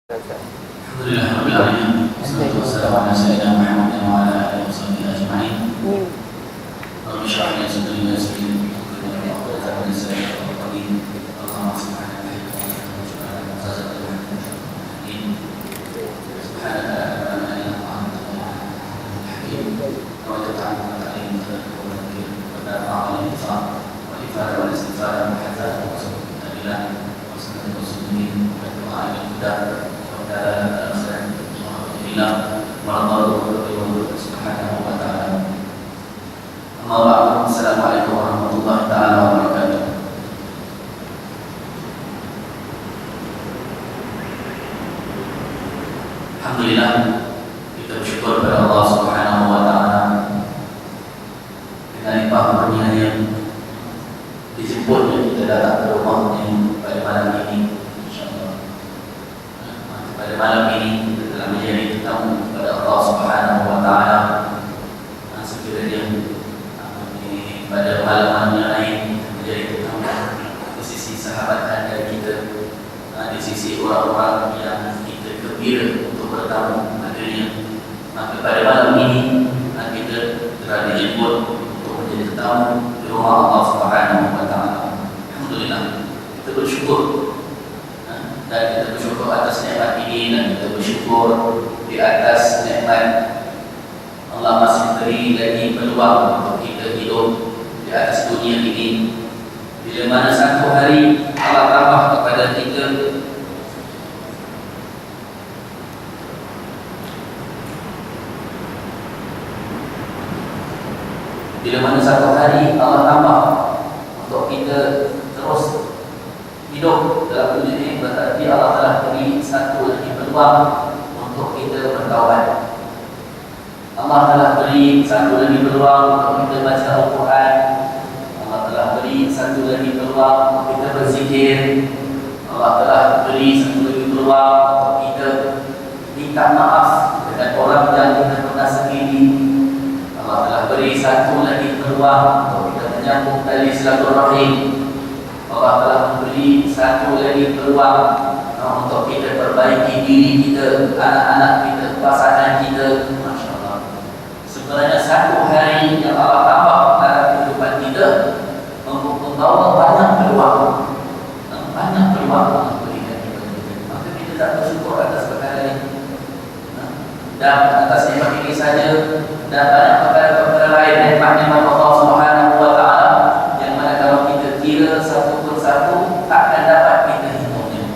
Alhamdulillah Rabbil Alamin. Wassalatu wassalamu ala sayyidina Muhammadin wa ala alihi wa sahbihi ajma'in. Rabbi shrah li sadri wa yassir li amri wahlul 'uqdatam min lisani yafqahu qawli. Allahumma subhanaka la ilaha illa anta subhanaka la ilma lana illa anta al-hakim. Wa ta'ala alayhi wa sallam wa ta'ala al-ifad wal ifad wal istifad wa hadza wa sallallahu wa sallam wa sunnin wa du'a ila Alhamdulillah warahmatullahi subhanahu wa ta'ala. Assalamualaikum warahmatullahi ta'ala wabarakatuh. Alhamdulillah, kita bersyukur kepada Allah subhanahu wa ta'ala dengan limpah kurnia-Nya dijemputnya kita datang ke rumahnya pada malam ini. Pada malam ini kita telah menjadi tetamu kepada Allah Subhanahu wa taala. Sekiranya pada malam yang lain menjadi tetamu di sisi sahabat anda kita, di sisi orang-orang yang kita gembira untuk bertamu padanya. Maka pada malam ini kita telah dijemput untuk menjadi tetamu di rumah Allah Subhanahu wa taala. Alhamdulillah, kita bersyukur. Dan kita bersyukur atas nikmat ini, dan kita bersyukur di atas nikmat Allah masih beri lagi peluang untuk kita hidup di atas dunia ini. Bila mana satu hari Allah tambah kepada kita untuk kita terus hidup dalam dunia ini, berarti Allah telah beri satu lagi peluang untuk kita bertaubat. Allah telah beri satu lagi peluang untuk kita baca Al-Quran. Allah telah beri satu lagi peluang untuk kita berzikir. Allah telah beri satu lagi peluang untuk kita minta maaf dengan orang yang kita pernah sakiti. Allah telah beri satu lagi peluang untuk kita menyambung tali silaturahim. Allah telah memberi satu lagi peluang untuk kita perbaiki diri kita, anak-anak kita, pasangan kita. Masya Allah. Sebenarnya satu hari yang Allah tambah dalam kehidupan kita untuk membawa banyak peluang berikan kita. Maka kita tak bersyukur atas perkara ini. Dan atas nikmat ini saja, dan banyak perkara-perkara lain, nikmat-nikmat Allah Subhanahu wa taala yang mana kalau kita kira satu persatu takkan dapat kita hitungnya.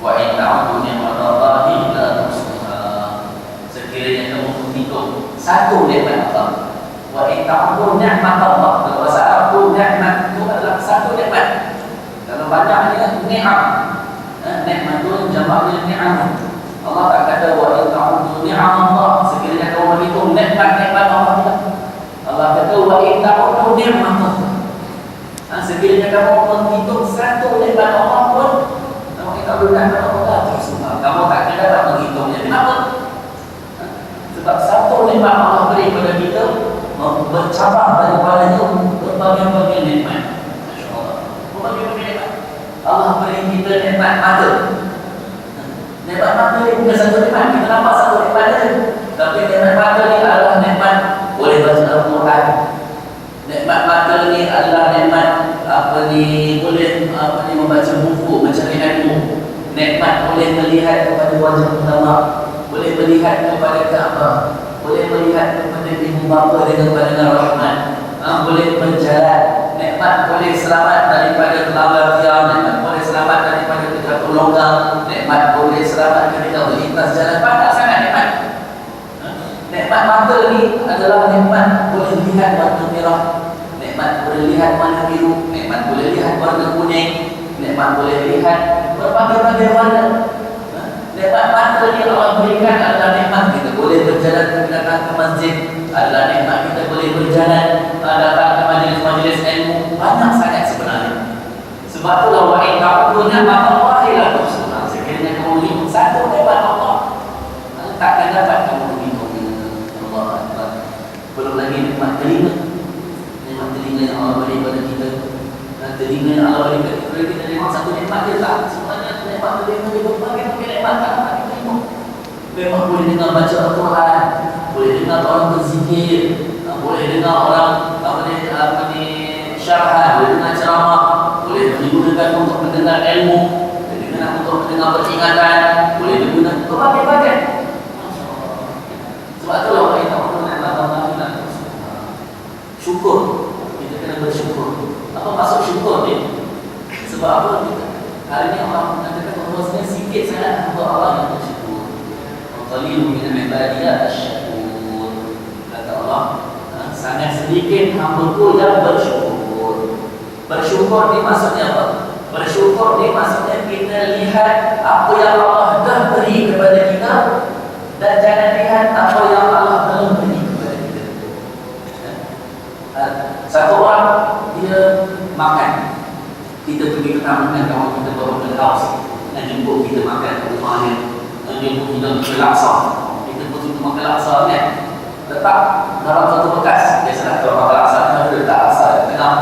Wa in ta'udu ni'matallahi la tuhsuha. Sekiranya kamu hitung satu nikmat Allah, wa in ta'udu ni'matallah, dalam bahasa Arab nikmat itu adalah satu nikmat. Kalau banyaknya ni'am, nikmatun jamaknya ni'am. Allah tak kata wa in ta'udu ni'amallah, sekiranya kamu menghitung nikmat-nikmat Allah. Allah kata wa in ta'udu ni'matallah. Sekiranya kamu menghitung satu nikmat Allah pun, kamu kita berkata Allah terus, kamu tak akan dapat menghitungnya. Kenapa? Sebab satu nikmat Allah beri kepada kita bercabang daripadanya berbagai-bagai nikmat. Masya Allah, berbagai-bagai nikmat. Allah beri kita nikmat mata. Nikmat mata ini bukan satu nikmat, kita nampak satu nikmat saja. Tapi nikmat mata ini adalah nikmat boleh baca Al-Quran. Nikmat mata ini adalah nikmat boleh membaca buku, mencari ilmu. Nikmat boleh melihat kepada wajah ulama, boleh melihat kepada Kaabah, boleh melihat kepada ibu bapa dengan pandangan rahmat, boleh berjalan. Nikmat boleh selamat daripada terlambat tiang, nikmat boleh selamat daripada terjatuh longgang, nikmat boleh selamat ketika melintas jalan. Banyak sangat nikmat. Nikmat mata ini adalah nikmat boleh lihat warna merah, nikmat boleh lihat warna biru, nikmat boleh lihat warna kuning, nikmat boleh lihat berbagai-bagai warna. Nikmat mata ini Allah berikan adalah nikmat kita boleh berjalan datang ke masjid, adalah nikmat kita boleh berjalan datang ke majlis-majlis ilmu. Banyak sangat sebenarnya. Sebab itulah wa in ta'udu ni'matallahi la tuhsuha. Sekiranya kamu hitung satu nikmat Allah, takkan dapat kamu menghitungnya. Allah Akbar. Belum lagi nikmat telinga. Nikmat telinga yang Allah beri kepada kita. Telinga yang Allah beri kepada kita memang satu nikmat dia tak. Sebenarnya nikmat telinga itu berbagai-bagai nikmat. Memang boleh dengar baca Al-Quran, boleh dengar orang berzikir, boleh dengar orang syarahan, boleh dengar ceramah, boleh digunakan untuk mendengar ilmu, boleh digunakan untuk mendengar peringatan, boleh digunakan untuk berbagai-bagai. Sebab itulah orang yang tak pernah syukur. Kita kena bersyukur. Apa maksud syukur ni? Sebab apa kita hari ni orang mengatakan bahawa sebenarnya sikit sangat hamba Allah yang bersyukur. Qalilun min ibadiyya asy-syakur. Kata Allah, sangat sedikit hamba-Ku yang bersyukur. Bersyukur ni maksudnya apa? Bersyukur ni maksudnya kita lihat apa yang Allah dah beri kepada kita dan jangan lihat apa yang Allah belum beri kepada kita. Satu orang dia makan, kita pergi ke taman dengan kawan kita bawa ke house dan jemput kita makan ke rumahnya, jemput kita ke laksa, kita pergi ke makan laksa kan, letak dalam satu bekas. Biasalah kalau makan laksa kita letak laksa di tengah.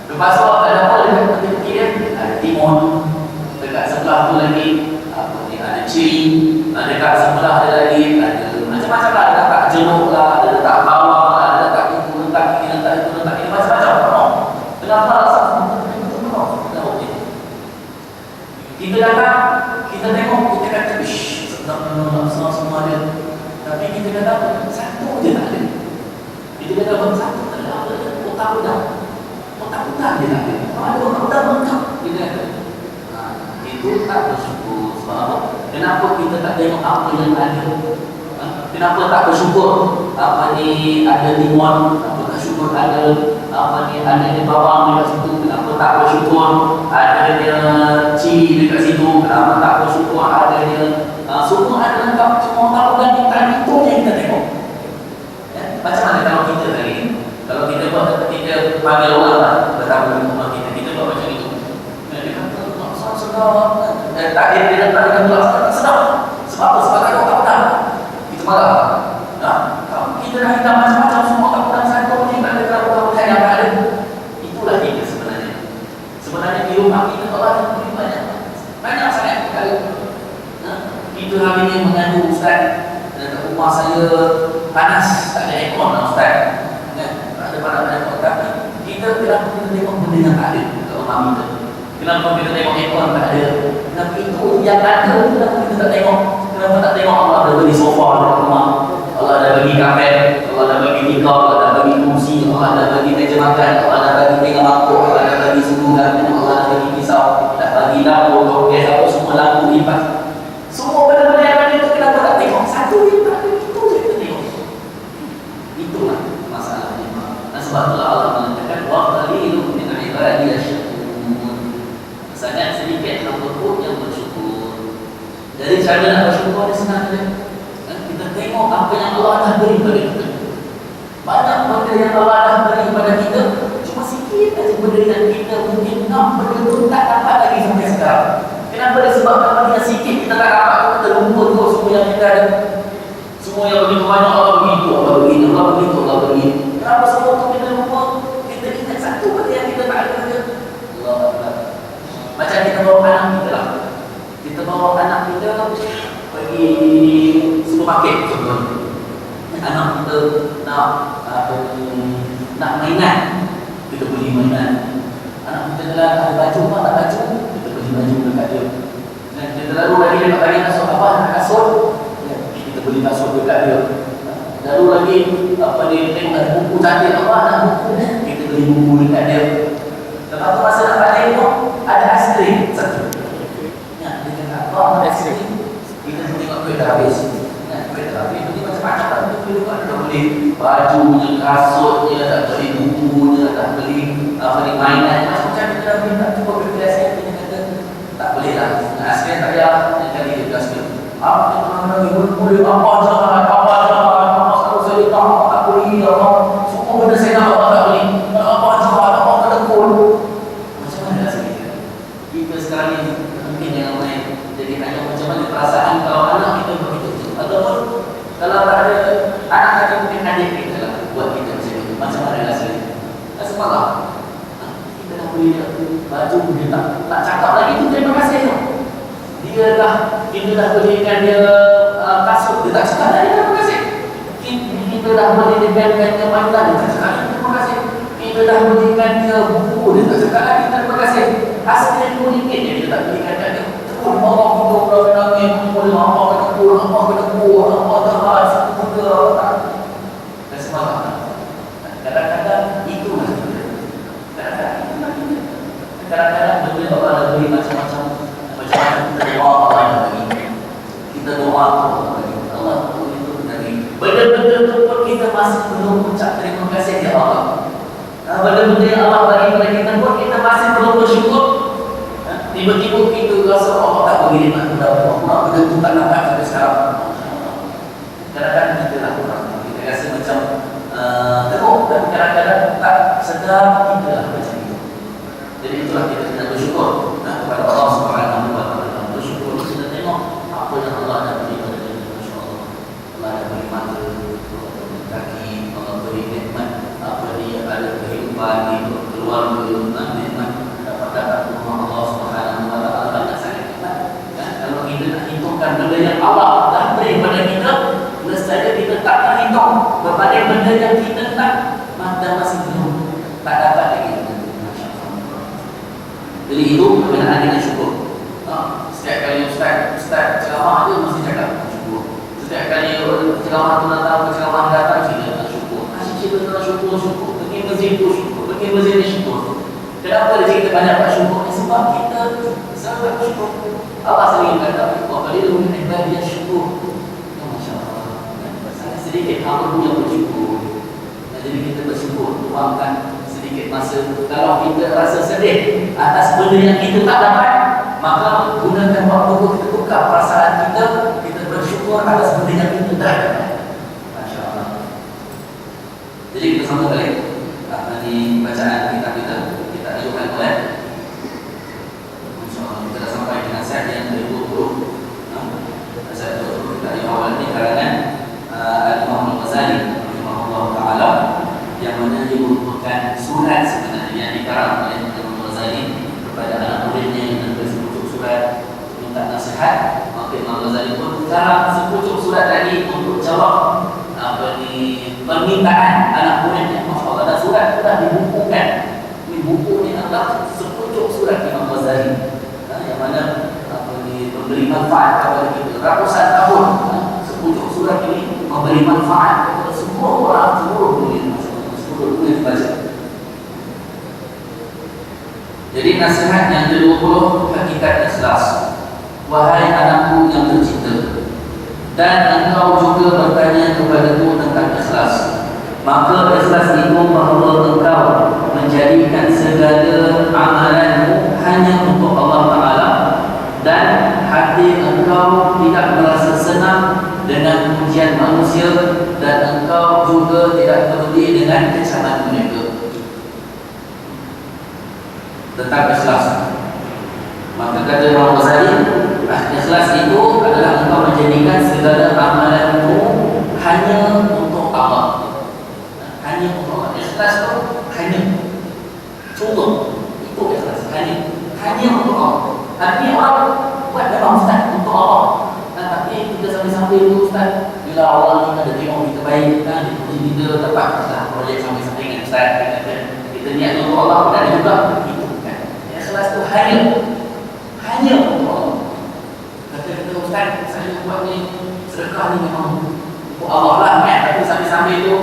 Lepas tu ada apa dekat tepi dia? Ada timun. Dekat sebelah tu lagi ada ciri. Dekat sebelah dia lagi ada macam-macam lah. Ada letak jeruk lah, ada letak bawang lah, ada letak itu, letak ini, letak itu, letak ini, macam-macam. Kenapa laksa? Kita datang, kita tengok, kita kata sedap laksa semua ada. Tapi kita kata satu je tak ada. Kita kata satu tak ada. Otak udang dia tak ada. Ada otak udang lengkap. Kita kata itu tak bersyukur. Sebab apa? Kenapa kita tak tengok apa yang ada? Kenapa tak bersyukur? Apa ni ada timun? Kenapa tak syukur ada ada di bawang dekat situ? Kenapa tak bersyukur ada dia cili dekat situ? Kenapa tak bersyukur ada dia semua ada lengkap? Semua tahu dan kita itu yang kita tengok. Macam mana kalau kita hari ini? Kalau kita buat kita panggil orang lah bertamu di rumah kita, kita buat macam itu. Dia kata laksa sedap. Tak ada dia datang dengan laksa tak sedap. Sebab apa? Sebab tak ada otak. Kita marah. Kalau kita dah hitam macam-macam semua otak udang satu ni tak ada kalau otak yang ada. Itulah kita sebenarnya. Sebenarnya di rumah kita Allah yang beri banyak sangat perkara. Kita hari ini mengadu ustaz, dekat rumah saya panas, tak ada aircon lah ustaz. Tak ada panas aircon. Tapi kita tengok benda yang tak ada dekat rumah kita. Kenapa kita tengok aircon tak ada? Kenapa itu yang ada? Kenapa kita tak tengok? Kenapa tak tengok Allah ada bagi sofa dekat rumah? Allah ada bagi kapet, Allah ada bagi tikar, Allah ada bagi kursi, Allah ada bagi meja makan, Allah ada bagi pinggan mangkuk, Allah ada bagi seluruh, Allah ada bagi pisau, ada bagi lampu, gas, apa semua lampu lipat. Semua benda-benda yang ada itu kenapa tak tengok? Satu yang tak ada itu je kita tengok. Itulah masalahnya. Dan sebab itulah Allah mengatakan wa qalilun min ibadiyya asy-syakur. Sangat sedikit hamba-Ku yang bersyukur. Jadi cara nak bersyukur ni senang saja. Kita tengok apa yang Allah dah beri kepada kita. Banyak benda yang Allah dah beri kepada kita, cuma sikit saja benda yang kita mungkin nak benda tu tak dapat lagi sampai sekarang. Kenapa? Disebabkan benda yang sikit kita tak dapat, kita lupa tu semua yang kita ada. Semua yang begitu banyak Allah begitu, Allah begitu, Allah begitu, Allah begitu. Kenapa semua tu kita lupa? Kita ingat satu benda yang kita tak ada saja. Allah Akbar. Macam kita bawa anak kita lah. Kita bawa anak kita pergi supermarket contohnya. Anak kita nak mainan, kita beli mainan. Anak kita kalau ada baju, tak baju, kita beli baju dekat dia. Dan kita lalu lagi dia nak bagi kasut apa? Nak kasut, kita beli kasut dekat dia. Lalu lagi dia tengok ada buku cantik apa? Nak buku, kita beli buku dekat dia. Lepas tu masa nak balik tu ada aiskrim satu. Dia kata apa? Ada aiskrim. Kita tengok duit dah habis. Duit dah habis. Jadi macam-macam lah. Kita beli kat dia beli bajunya, kasutnya, tak beli bukunya, tak beli mainan. Macam-macam kita dah beli. Tak cuba beli aiskrim. Kita kata tak boleh lah. Aiskrim tak payah. Dia kata dia beli aiskrim. Apa lagi boleh apa jangan selalu saya tak beli apa. Semua benda saya nak tak beli. Apa jangan apa telefon. Macam mana rasanya kita sekarang ni mungkin yang main. Jadi tanya macam mana perasaan kalau anak kita begitu. Ataupun kalau tak ada anak ada mungkin adik kita lah buat kita macam itu. Macam mana rasanya? Rasa marah. Kita nak beli baju dia tak cakap lagi tu terima kasih tu. Dia kita dah belikan dia kasut, dia tak cakap lagi terima kasih. Kita dah belikan dia mainan, dia tak cakap lagi terima kasih. Kita dah belikan dia buku, dia tak cakap lagi terima kasih. Asli RM10 dia tak belikan dia. Terus Allah kita orang nangis, Allah kena kurang, Allah kena kurang, Allah tak rasa muda. Dan semalam kadang-kadang itulah kita. Kadang-kadang benda Allah dah beri macam-macam kita doa Allah yang bagi. Kita doa Allah bagi. Allah itu dari benda-benda itu pun kita masih belum ucap terima kasih kepada Allah. Benda-benda yang Allah bagi kepada kita pun kita masih belum bersyukur. Tiba-tiba kita rasa Allah tak bagi nikmat kepada Allah. Benda itu tak dapat sampai sekarang. Kadang-kadang kita lah kurang. Kita rasa macam teruk, dan kadang-kadang tak sedar kita lah macam itu. Jadi itulah kita kena bersyukur kepada Allah Subhanahu wa taala. Bersyukur kita tengok apa yang Allah dah beri kepada kita. Masya-Allah. Allah dah beri mata, kaki, Allah beri nikmat apa dia ada kehidupan di keluarga, nikmat dapat rumah Allah Subhanahu wa taala, banyak sangat nikmat. Kalau kita nak hitungkan benda yang Allah dah beri kepada kita, mestinya kita tak terhitung berbagai benda yang kita tak masih belum tak dapat lagi. Jadi itu kebenaran dengan syukur. Setiap kali Ustaz ceramah dia mesti cakap syukur. Setiap kali ceramah tu datang, ceramah datang kita syukur. Asyik cerita tentang syukur. Pergi masjid tu syukur, pergi masjid ni syukur. Kenapa dia cerita banyak pak syukur? Sebab kita selalu bersyukur. Allah sering kata, "Wa qalilun min ibadiy syukur." Ya masya-Allah. Sangat sedikit hamba yang bersyukur. Jadi kita bersyukur, luangkan sedikit masa. Kalau kita rasa sedih atas benda yang kita tak dapat, maka gunakan waktu itu kita tukar perasaan kita. Kita bersyukur atas benda yang kita dah dapat. Masya Allah. Jadi kita sambung balik ini bacaan kita ajukan oleh Masya Allah. Kita dah sampai dengan set yang ke-20. Set 20 kita yang awal ini karangan Al-Imam Al-Ghazali rahimahullah ta'ala, yang mana dia merupakan surat sebenarnya yang dikarang oleh Imam Ghazali kepada anak muridnya yang menulis sepucuk surat minta nasihat. Maka Imam Ghazali pun karang sepucuk surat tadi untuk jawab permintaan anak muridnya. Masya Allah, dan surat itu dah dibukukan. Ini buku ni adalah sepucuk surat Imam Ghazali, yang mana memberi manfaat kepada kita ratusan tahun. Sepucuk surat ini memberi manfaat kepada semua orang, seluruh dunia. Baca. Jadi nasihat yang ke-20, hakikat ikhlas. Wahai anakku yang tercinta, dan engkau juga bertanya kepadaku tentang ikhlas. Maka ikhlas itu bahawa engkau menjadikan segala amalanmu hanya untuk Allah Ta'ala, dan hati engkau tidak merasa senang dengan pujian manusia, dan engkau juga tidak peduli dengan kecaman mereka. Tentang ikhlas, maka kata Imam Ghazali, ikhlas itu adalah engkau menjadikan segala amalanmu hanya untuk Allah. Hanya untuk Allah. Ikhlas itu hanya, contoh itu ikhlas, hanya untuk Allah. Artinya orang buat memang Ustaz untuk Allah, tapi kita sampai-sampai itu Ustaz, bila Allah ni ada tengok kita baik, dipuji kita, dapat projek sampai-sampai dengan Ustaz, kita niat untuk Allah, dan juga itu kan. Ikhlas itu hanya untuk Allah. Kata Ustaz, saya buat ni sedekah ni memang untuk Allah lah kan, tapi sampai-sampai itu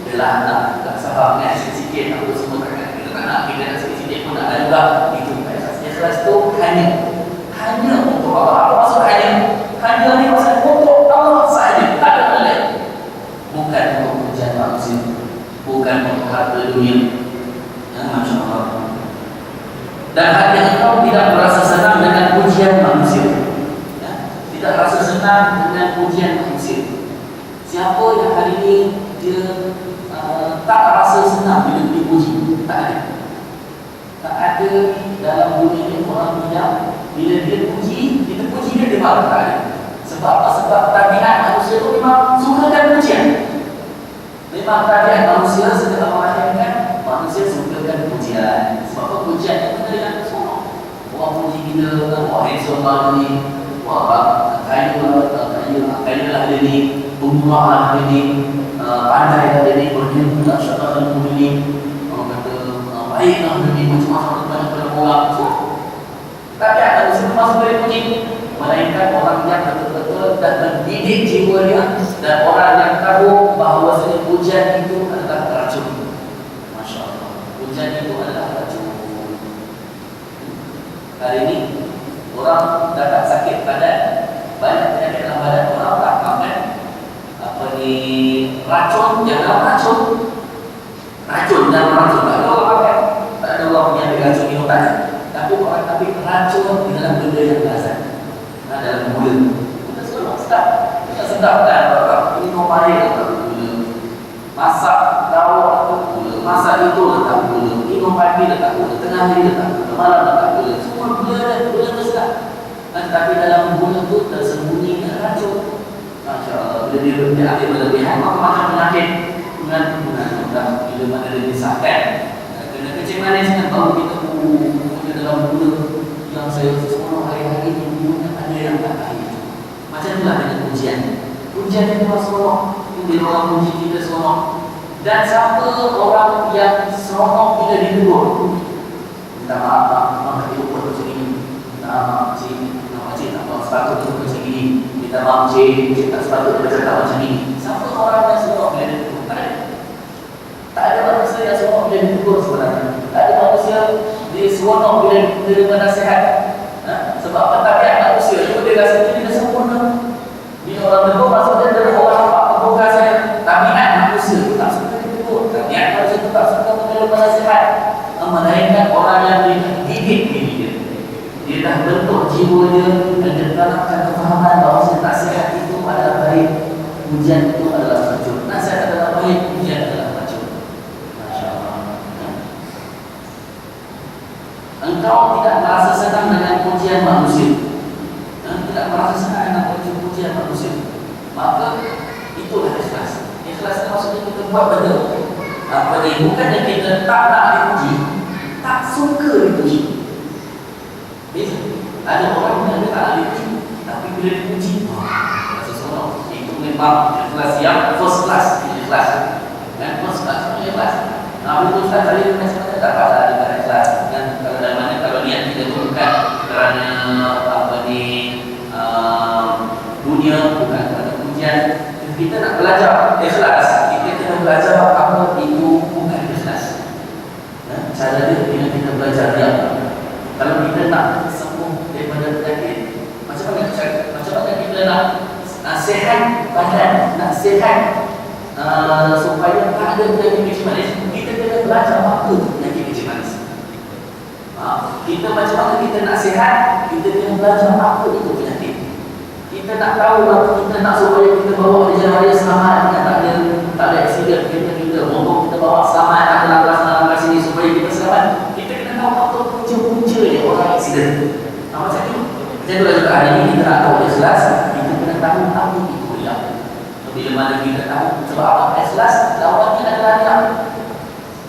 yelah, tak sabar kan, sikit-sikit apa semua kita tak nak, kita nak sikit-sikit pun tak ada juga. Itu ikhlas itu hanya untuk Allah. Apa maksud hanya? Hanya ni maksud untuk Allah sahaja, tak ada lain. Bukan untuk pujian manusia, bukan untuk harta dunia. Masya Allah. Dan hati engkau tidak merasa senang dengan pujian manusia. Tidak rasa senang dengan pujian manusia. Siapa yang hari ini dia tak rasa senang bila dipuji? Tak ada. Tak ada dalam dunia ini orang bilang bila dia puji, kita puji dia marah. Tak ada. Sebab apa? Sebab tabiat manusia itu memang sukakan pujian. Memang tabiat manusia setelah melahirkan, manusia sukakan pujian. Sebab apa? Pujian itu dengan semua. Orang puji kita, wah handsome baru ni, ada ni pemurah lah, ada ni pandai, ada ni berilmu lah, syarah ilmu ni, orang kata baik lah, ada ni macam-macam banyak orang. So, tapi ada usaha masuk dari puji, melainkan orang yang betul-betul dan mendidik jiwa dia, dan orang yang tahu bahawa pujian itu adalah racun. Masya Allah, pujian itu adalah racun. Hari ini orang dapat sakit badan, banyak penyakit dalam badan, orang tak makan apa ni, racun dalam racun, racun dalam racun. Tak ada orang makan, tak ada orang yang ambil racun minum tak ada. Tapi orang ambil racun di dalam benda yang lazat, dalam gula. Kita semua sedap, kita sedap kan? Minum air letak gula, masak dawak letak gula, masak itu letak gula, minum pagi letak gula, tengah hari letak gula, malam letak gula. Semua gula dan gula itu sedap. Tapi dalam gula itu tersembunyi racun. Masya Allah, bila dia ambil berlebihan, macam-macam penyakit dengan bila mana dia disahkan, kena kecil manis kan, baru kita punya dalam gula yang saya semua hari-hari ini ada yang tak baik. Macam itulah dengan pujian. Pujian itu seronok, dia orang puji kita seronok. Dan siapa orang yang seronok bila ditegur, minta maaf pak, mama dia buat macam ini, minta maaf cik, tak sepatutnya macam ini, minta maaf cik, tak sepatutnya bercakap macam ini. Siapa orang yang seronok bila ditegur? Tak ada manusia yang seronok bila ditegur sebenarnya. Tak ada manusia dia seronok bila menerima nasihat. Sebab tabiat manusia itu dia rasa diri dia sempurna. Bila orang tegur, maksudnya dia orang nampak kebuka saya. Tabiat manusia itu tak suka ditegur, tabiat manusia itu tak suka menerima nasihat. Melainkan orang yang dididik diri dia, dia dah bentuk jiwa dia dan dia tanamkan kefahaman bahawa nasihat itu adalah baik, pujian itu adalah racun. Nasihat adalah baik, pujian adalah racun. Masya Allah. Engkau tidak merasa senang dengan pujian manusia, tidak merasa senang dengan pujian manusia, maka itulah ikhlas. Ikhlas itu maksudnya kita buat benda apa ni, bukannya kita tak nak dipuji, tak suka dipuji. Beza. Ada orang yang dia tak nak dipuji, tapi bila dipuji, rasa seronok. Itu memang ikhlas yang first class. Ikhlas first class, ikhlas. Betul Ustaz, saya sebenarnya dapat ada ikhlas. Dan kalau dari mana, kalau niat kita itu bukan kerana apa ni, dunia, bukan kerana pujian, kita nak belajar ikhlas. Kita kena belajar apa itu bukan ikhlas. Cara dia bila kita belajar dia. Kalau kita nak sembuh daripada penyakit, macam mana kita nak sihat badan, nak sihat supaya tak ada penyakit kecil manis, kita kena belajar apa penyakit kecil manis. Kita macam mana kita nak sihat, kita kena belajar apa itu penyakit. Kita nak tahu, kita nak supaya kita bawa di jalan raya selamat, tak ada aksiden, kita motor kita bawa selamat, tak ada langkah sini supaya kita selamat. Kita kena tahu apa punca-punca dia orang aksiden. Macam tu. Macam itulah juga hari ini kita nak tahu ikhlas, kita kena tahu apa itu riak. Bila mana kita tahu, sebab apa ikhlas, lawannya adalah riak.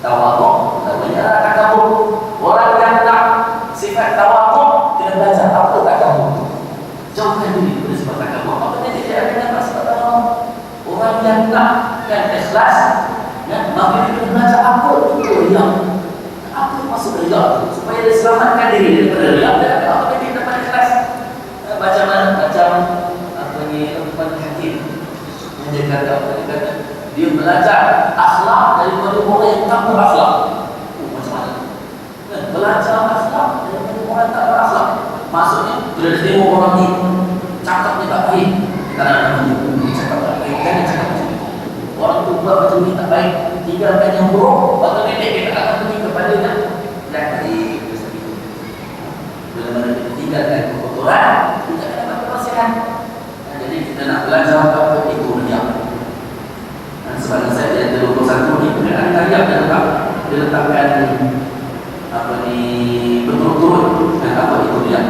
Tawaduk, lawannya adalah takabur. Orang yang nak sifat tawaduk, kena belajar apa takabur. Jauhkan diri daripada sifat takabur. Apa yang dia ada dengan sifat takabur? Orang yang nak kan ikhlas, maka dia kena belajar apa itu riak. Apa maksud riak? Supaya dia selamatkan diri daripada riak. Apa yang dia dapat ikhlas? Macam mana? Macam apa ni, Luqman Hakim yang dia kata, dia belajar akhlak daripada orang yang tak berakhlak. Macam mana? Belajar akhlak daripada orang yang tak berakhlak. Maksudnya, bila dia tengok orang ni cakapnya tak baik, kita nak namanya cakap tak baik, jangan cakap macam itu. Orang tu buat macam ni tak baik, tinggalkan yang buruk, waktu nenek kita akan pergi kepadanya dan baik. Bila mana kita tinggalkan kekotoran, kita akan dapat kebersihan. Jadi kita nak belajar apa itu riak. Sebab saya yang 21 ni, ada riak dia letakkan apa ni, betul-betul apa itu riak.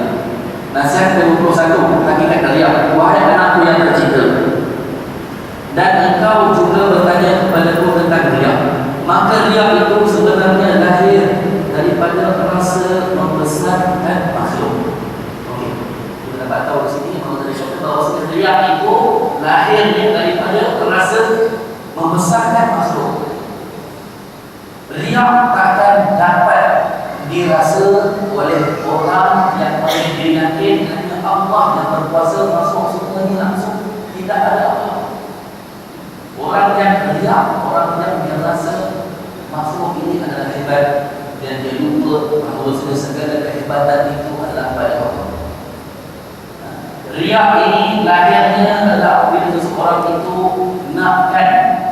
Nasihat 21, hakikat riak. Wahai anakku yang tercinta, dan engkau juga bertanya kepadaku tentang riak. Maka riak itu sebenarnya lahir daripada rasa membesarkan makhluk. Okey, kita dapat tahu di sini bahawa riak itu lahirnya daripada rasa membesarkan makhluk. Riak takkan dapat dirasa oleh orang yang paling yakin hanya Allah yang berkuasa masuk semua ini langsung, tidak ada apa. Orang yang riak, orang yang merasa makhluk ini adalah hebat dan dia lupa bahawa segala kehebatan itu adalah pada Allah. Riak ini lahirnya adalah apabila seseorang itu nakkan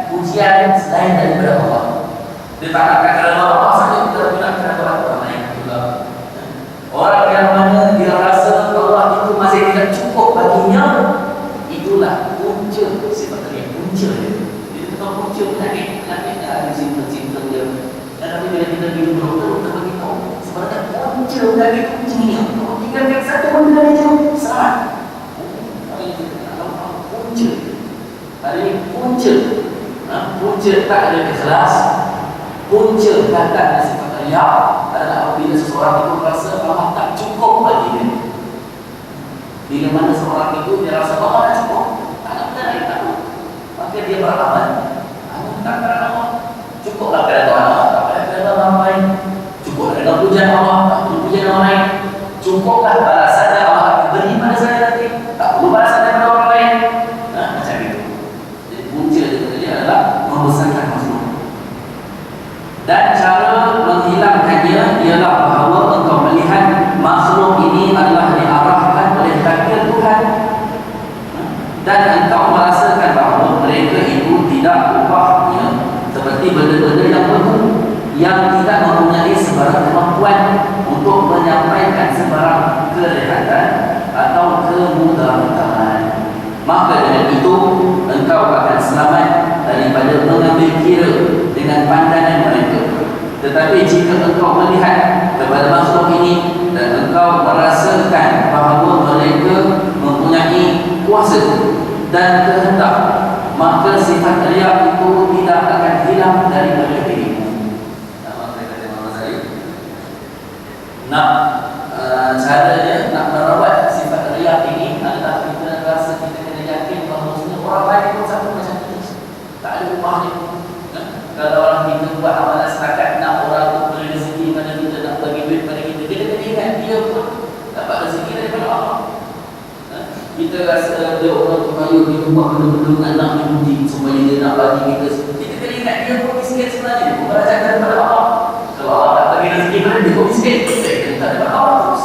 pujian selain daripada Allah. Dia tak nakkan kerana Allah saja, tetapi nak kerana orang lain juga. Orang yang mana dia rasa Allah itu masih tidak cukup baginya, itulah punca sifat riak, punca dia. Dia tetap punca penyakit ada cinta-cinta dia. Dan apabila kita pergi doktor, kita beritahu sebenarnya punca penyakit punca ni. Kalau tinggalkan satu benda dia selamat. Punca. Hari ini punca. Punca tak ada ikhlas. Punca datang dari sifat riak adalah apabila seseorang itu merasa Allah tak cukup bagi dia. Bila mana seorang itu dia rasa Allah tak cukup, tak ada benda lain, tak ada. Maka dia beramal. Tak kerana Allah, cukuplah kerana Allah, tak kerana orang lain. Cukuplah kerana pujian Allah, tak perlu pujian orang lain. Cukuplah balasan yang Allah akan beri pada saya nanti, tak perlu balasan daripada orang lain. Macam itu. Jadi punca dia adalah membesarkan makhluk. Dan cara menghilangkannya ialah bahawa engkau melihat makhluk ini adalah diarahkan oleh takdir Tuhan, dan engkau merasakan bahawa mereka itu tidak ubahnya seperti benda-benda yang beku, yang tidak mempunyai sebarang kemampuan untuk menyampaikan sebarang kelihatan atau kemudaratan. Maka dengan itu engkau akan selamat daripada mengambil kira dengan pandangan mereka. Tetapi jika engkau melihat kepada makhluk ini dan engkau merasakan bahawa mereka mempunyai kuasa dan kehendak, maka sifat riak itu tidak akan hilang daripada dirimu. Caranya nak merawat sifat riak ini adalah kita rasa kita kena yakin bahawa orang lain pun sama macam kita, tak ada ubahnya. Kalau orang kita buat amalan setakat nak orang tu beri rezeki pada kita, nak bagi duit pada kita, kita kena ingat dia pun dapat rezeki daripada Allah. Kita rasa dia orang tu kaya, dia buat benda-benda anak dia budi supaya dia nak bagi kita. Kita kena ingat dia pun miskin sebenarnya, dia pun belajar daripada Allah. Kalau Allah tak bagi rezeki pada dia pun miskin, kita tak daripada Allah terus.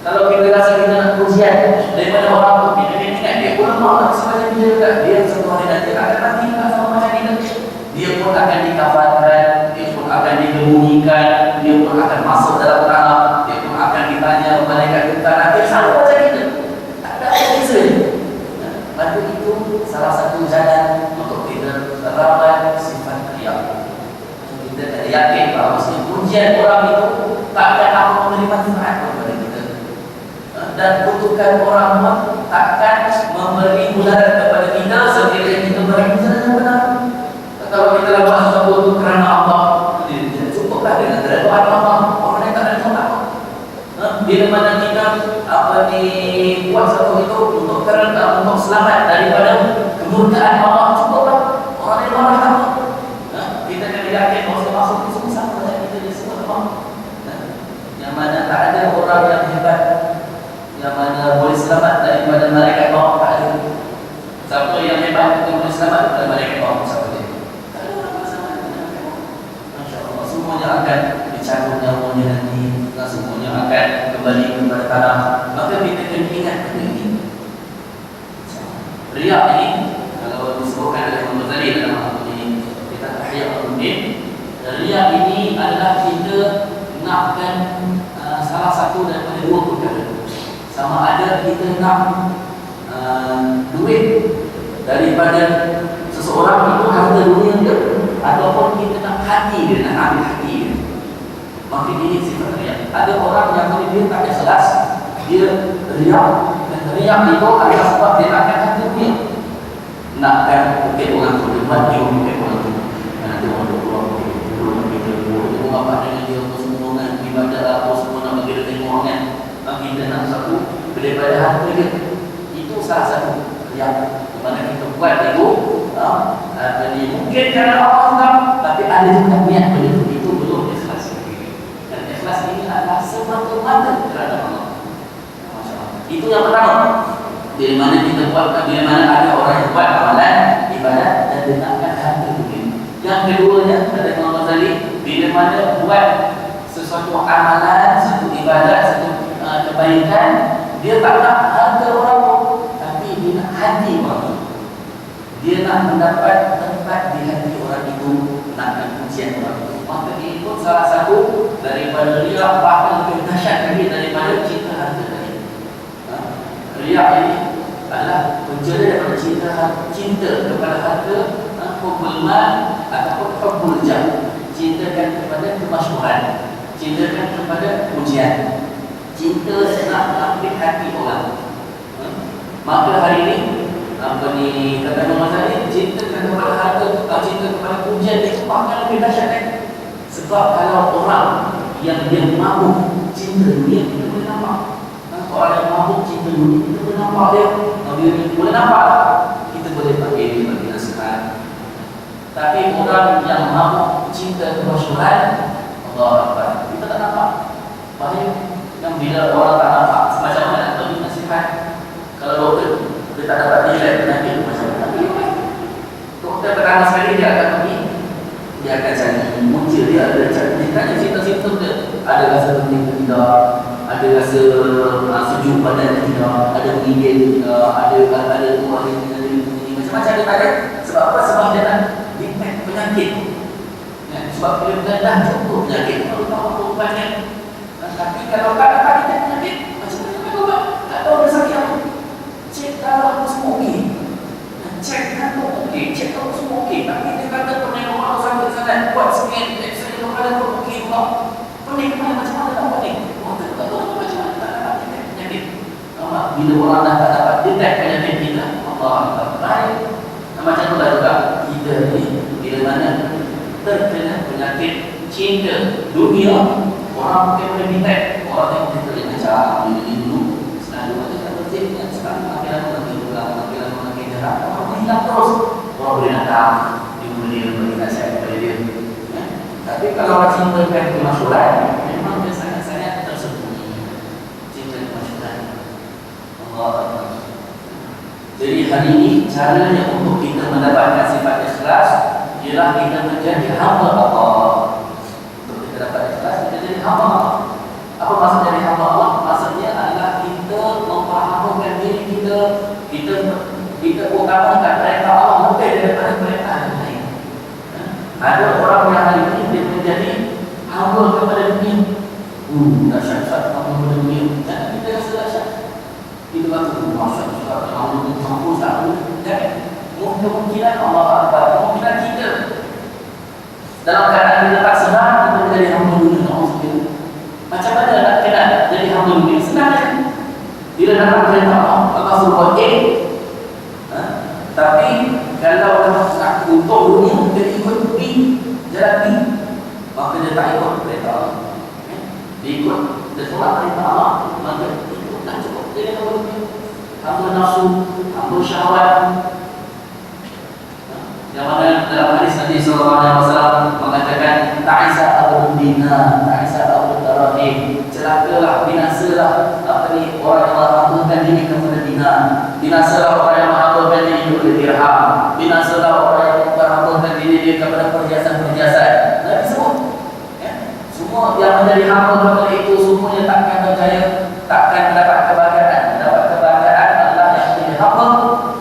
Kalau kita rasa kita nak pujian daripada orang tu, kita kena ingat dia pun lemah sebenarnya dia juga. Dia satu hari nanti akan mati sama macam kita. Dia pun akan dikafarkan, dia pun akan dikemunikan, dia pun akan masuk dalam tanah, dia pun akan ditanya malaikat kita nanti sama macam kita. Tak ada beza. Maka itu salah satu jalan untuk kita rawat sifat riak. Kita kena yakin bahawa pujian orang itu tak akan apa memberi manfaat kepada kita, dan kutukan orang pun takkan memberi mudarat kepada kita sekiranya kita beramal yang benar. Kalau kita buat sesuatu itu kerana Allah, cukuplah dengan keredaan Allah. Orang lain tak ada tolak. Bila mana kita buat sesuatu itu untuk kerana untuk selamat daripada kemurkaan Allah, cukuplah. Orang lain marah tak apa. Kita kena yakin bahawa masuk itu semua sama dengan kita di semua Allah. Yang mana tak ada orang yang hebat, yang mana boleh selamat daripada malaikat maut, tak ada. Siapa yang hebat itu boleh selamat daripada malaikat maut? Siapa dia? Tak ada orang boleh selamat daripada malaikat maut. Masya Allah, semuanya akan dicabut nyawanya nanti, semuanya akan kembali kepada tanah. Maka kita kena ingat benda ini. Riak ini, kalau disebutkan oleh Imam Ghazali dalam hal ini, kita tahiyat al-mudin. Riak ini adalah kita nakkan salah satu daripada dua perkara. Sama ada kita nak duit daripada seseorang itu, harta dunia dia, ataupun kita nak hati dia, nak ambil hati dia. Maka ini sifat riak. Ada orang yang dia tak ikhlas, dia riak, dan riak itu adalah sebab dia nakkan hati dunia. Nakkan mungkin orang tu dia mati, mungkin orang tu nanti orang tu keluar, dia buat apa dengan dia, semua kan ibadah apa semua nak bagi dia tengok kan. Kita nak satu daripada harta dia, itu salah satu. riak. Di mana kita buat itu mungkin kerana Allah juga, tapi ada juga niat benda itu belum ikhlas. Dan ikhlas ini adalah semata-mata kerana Allah. Itu yang pertama. Bila mana kita buat, bila mana ada orang yang buat amalan ibadat dan dengarkan hati mungkin. Yang keduanya, kata Imam Ghazali, bila mana buat sesuatu amalan, satu ibadat, satu kebaikan, dia tak nak harga orang tu, tapi dia nak hati orang tu. Dia nak mendapat tempat di hati orang itu, nak pujian orang itu. Maka ini pun salah satu daripada riak, bahkan lebih dahsyat lagi daripada cinta harta tadi. Riak ini adalah penjara daripada cinta kepada harta, hubbul mal ataupun hubbul jah. Cintakan kepada kemasyhuran, cintakan kepada pujian, cinta nak ambil hati orang. Maka hari ini kata Imam Ghazali, cinta kepada harta, cinta kepada pujian itu bahkan lebih dahsyat lagi. Sebab kalau orang yang dia mabuk cinta dunia, kita boleh nampak. Orang yang mabuk cinta dunia, kita boleh nampak dia. Dia boleh nampak, kita boleh panggil dia bagi nasihat. Tapi orang yang mabuk cinta kemasyhuran, Allah Akbar, kita tak nampak. Bahaya. Yang bila orang tak nampak, macam mana nak bagi nasihat? Kalau doktor dia tak dapat nilai penyakit macam mana? Doktor pertama sekali dia akan pergi, dia akan cari punca dia, ada dia tanya simptom-simptom dia. Ada rasa penting ke tidak, ada rasa sejuk badan ke tidak, ada menggigil ke tidak, ada orang yang macam-macam dia tanya. Sebab apa? Sebab dia nak detect penyakit. Sebab bila dia dah cukup penyakit, baru tahu apa ubatnya. Tapi kalau tak dapat detect penyakit, macam mana kita ubat? Tak tahu dia sakit apa. Cek darah tu semua okey, cek kantung okey, cek apa semua okey. Tapi dia kata pening kepala sakit sangat, buat scan, X-ray kepala pun okey juga. Pening kepala macam mana tak pening? Tak tahu macam mana tak dapat detect penyakit. Bila orang dah tak dapat detect penyakit kita, Allah Akbar, baik. Macam tu lah juga kita ni, bila mana terkena penyakit cinta dunia, orang mungkin boleh detect. Orang yang kita boleh macam ini dulu, selalu ada kat masjid, sekarang makin lama makin kurang, makin lama makin jarang. Orang boleh hilang terus. Orang boleh datang, dia boleh beri nasihat kepada dia. Tapi kalau orang cintakan kemasyhuran, memang dia sangat-sangat tersembunyi. Cinta kemasyhuran, Allah Akbar. Jadi hari ini caranya untuk kita mendapatkan sifat ikhlas ialah kita menjadi hamba Allah. Untuk kita dapat ikhlas, kita jadi hamba Allah. Apa maksud jadi hamba Allah? Maksudnya adalah kita memperhambahkan diri kita, kita utamakan perintah Allah lebih daripada perintah yang lain. Ada orang yang hari ini dia menjadi hamba kepada dunia. Dahsyat hamba kepada dunia. Jangan kita rasa dahsyat. Itu kata masyarakat Allah itu mampu tak boleh. Kemungkinan Allah Akbar, kemungkinan kita dalam keadaan kita tak sedar, kita menjadi hamba dunia. Macam mana nak kena jadi hamba dunia? Senang kan? Bila dalam perintah Allah suruh buat A, tapi kalau nak untuk dunia, dia ikut B, jalan B, maka dia tak ikut perintah Allah. Dia ikut, dia tolak perintah Allah, maka ikut tak cukup. Jadi hamba nafsu, hamba syahwat. Yang mana dalam hadis Nabi SAW mengatakan ta'isa abdul dinar, ta'isa abdul darahim, celakalah, binasalah orang yang menghambakan diri kepada dinar, binasalah orang yang menghambakan diri kepada dirham, binasalah orang yang menghambakan diri kepada perhiasan-perhiasan. Nabi sebut semua yang menjadi hamba kepada itu semuanya takkan berjaya, takkan mendapat kebahagiaan. Mendapat kebahagiaan adalah yang menjadi hamba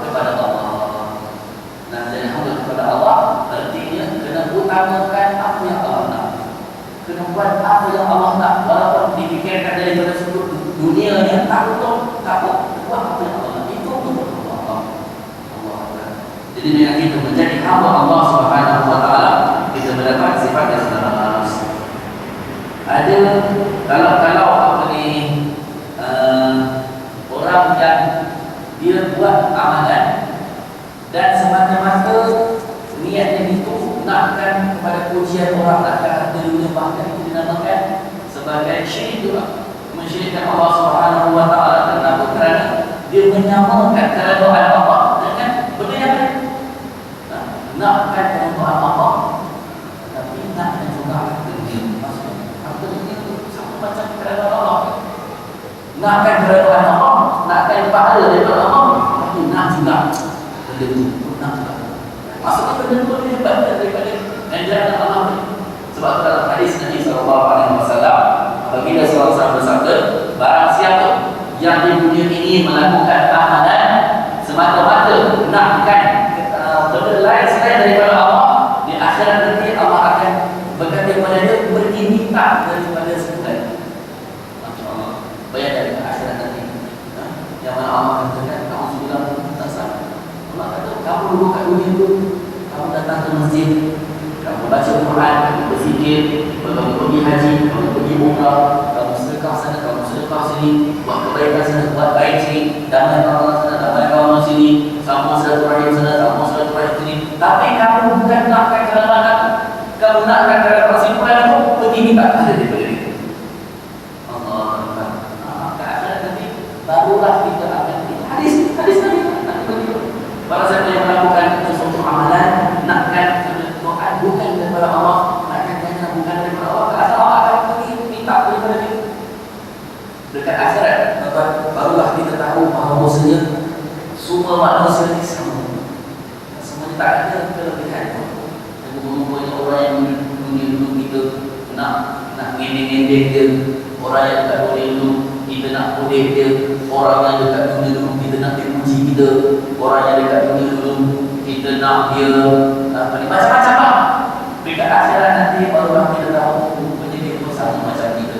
kepada Allah. Dan menjadi hamba kepada Allah artinya kena utamakan apa yang Allah nak, kena buat apa yang Allah nak, walaupun dipikirkan daripada sudut dunia yang tak betul, tak apa, buat apa yang Allah nak. Itu untuk Allah. Jadi dengan kita menjadi hamba Allah Subhanahu Wa Taala, kita mendapat sifat yang sebenarnya. Ada kalau apa ni orang yang dia buat amalan dan semata-mata niatnya itu nakkan kepada pujian orang, nakkan harta dunia, bahkan itu dinamakan sebagai syirik juga, mensyirikkan Allah Subhanahu Wa Taala. Kenapa? Kerana dia menyamakan keredaan Allah nakkan keredaan Allah, nakkan pahala daripada Allah, tapi nak juga benda tu, nak juga. Maksudnya benda tu lebih hebat daripada ajaran Allah ni. Sebab tu dalam hadis Nabi SAW, apabila seorang bersabda, barang siapa yang di dunia ini melakukan amalan semata-mata nakkan benda lain selain daripada Allah, di akhirat nanti Allah akan berkata kepada dia, pergi minta daripada sebulan. Masya Allah. Bayangkan akhirat nanti, yang mana Allah katakan, kamu sebulan tak sama. Allah kata, kamu dulu kat dunia itu, kamu datang ke masjid, kamu baca Quran, kamu berzikir, kamu pergi haji, kamu pergi umrah, kamu sedekah sana, kamu sedekah sini, buat kebaikan sana, buat baik sini, damai kawan sana, damai kawan sini, sambung silaturahim sana, sambung silaturahim sini. Tapi kamu bukan nakkan kerana aku, kamu nakkan kerana kesimpulan itu, pergi minta ada daripada itu. Allah Akbar. Ke akhirat nanti barulah kita akan hadis Nabi. Barang siapa yang melakukan sesuatu amalan, nakkan doa bukan daripada Allah, nakkan jangan bukan daripada Allah, ke akhirat Allah akan pergi minta daripada itu. Dekat akhirat, barulah kita tahu bahawa semua manusia ini sama. Semuanya tak ada kelebihan. Rupa-rupanya orang yang dunia dulu kita nak ngendek-ngendek dia, orang yang dekat dunia dulu kita nak bodeh dia, orang yang dekat dunia dulu kita nak dipuji kita, orang yang dekat dunia dulu kita nak dia macam-macam lah. Dekat akhirat nanti barulah kita tahu rupanya dia pun sama macam kita,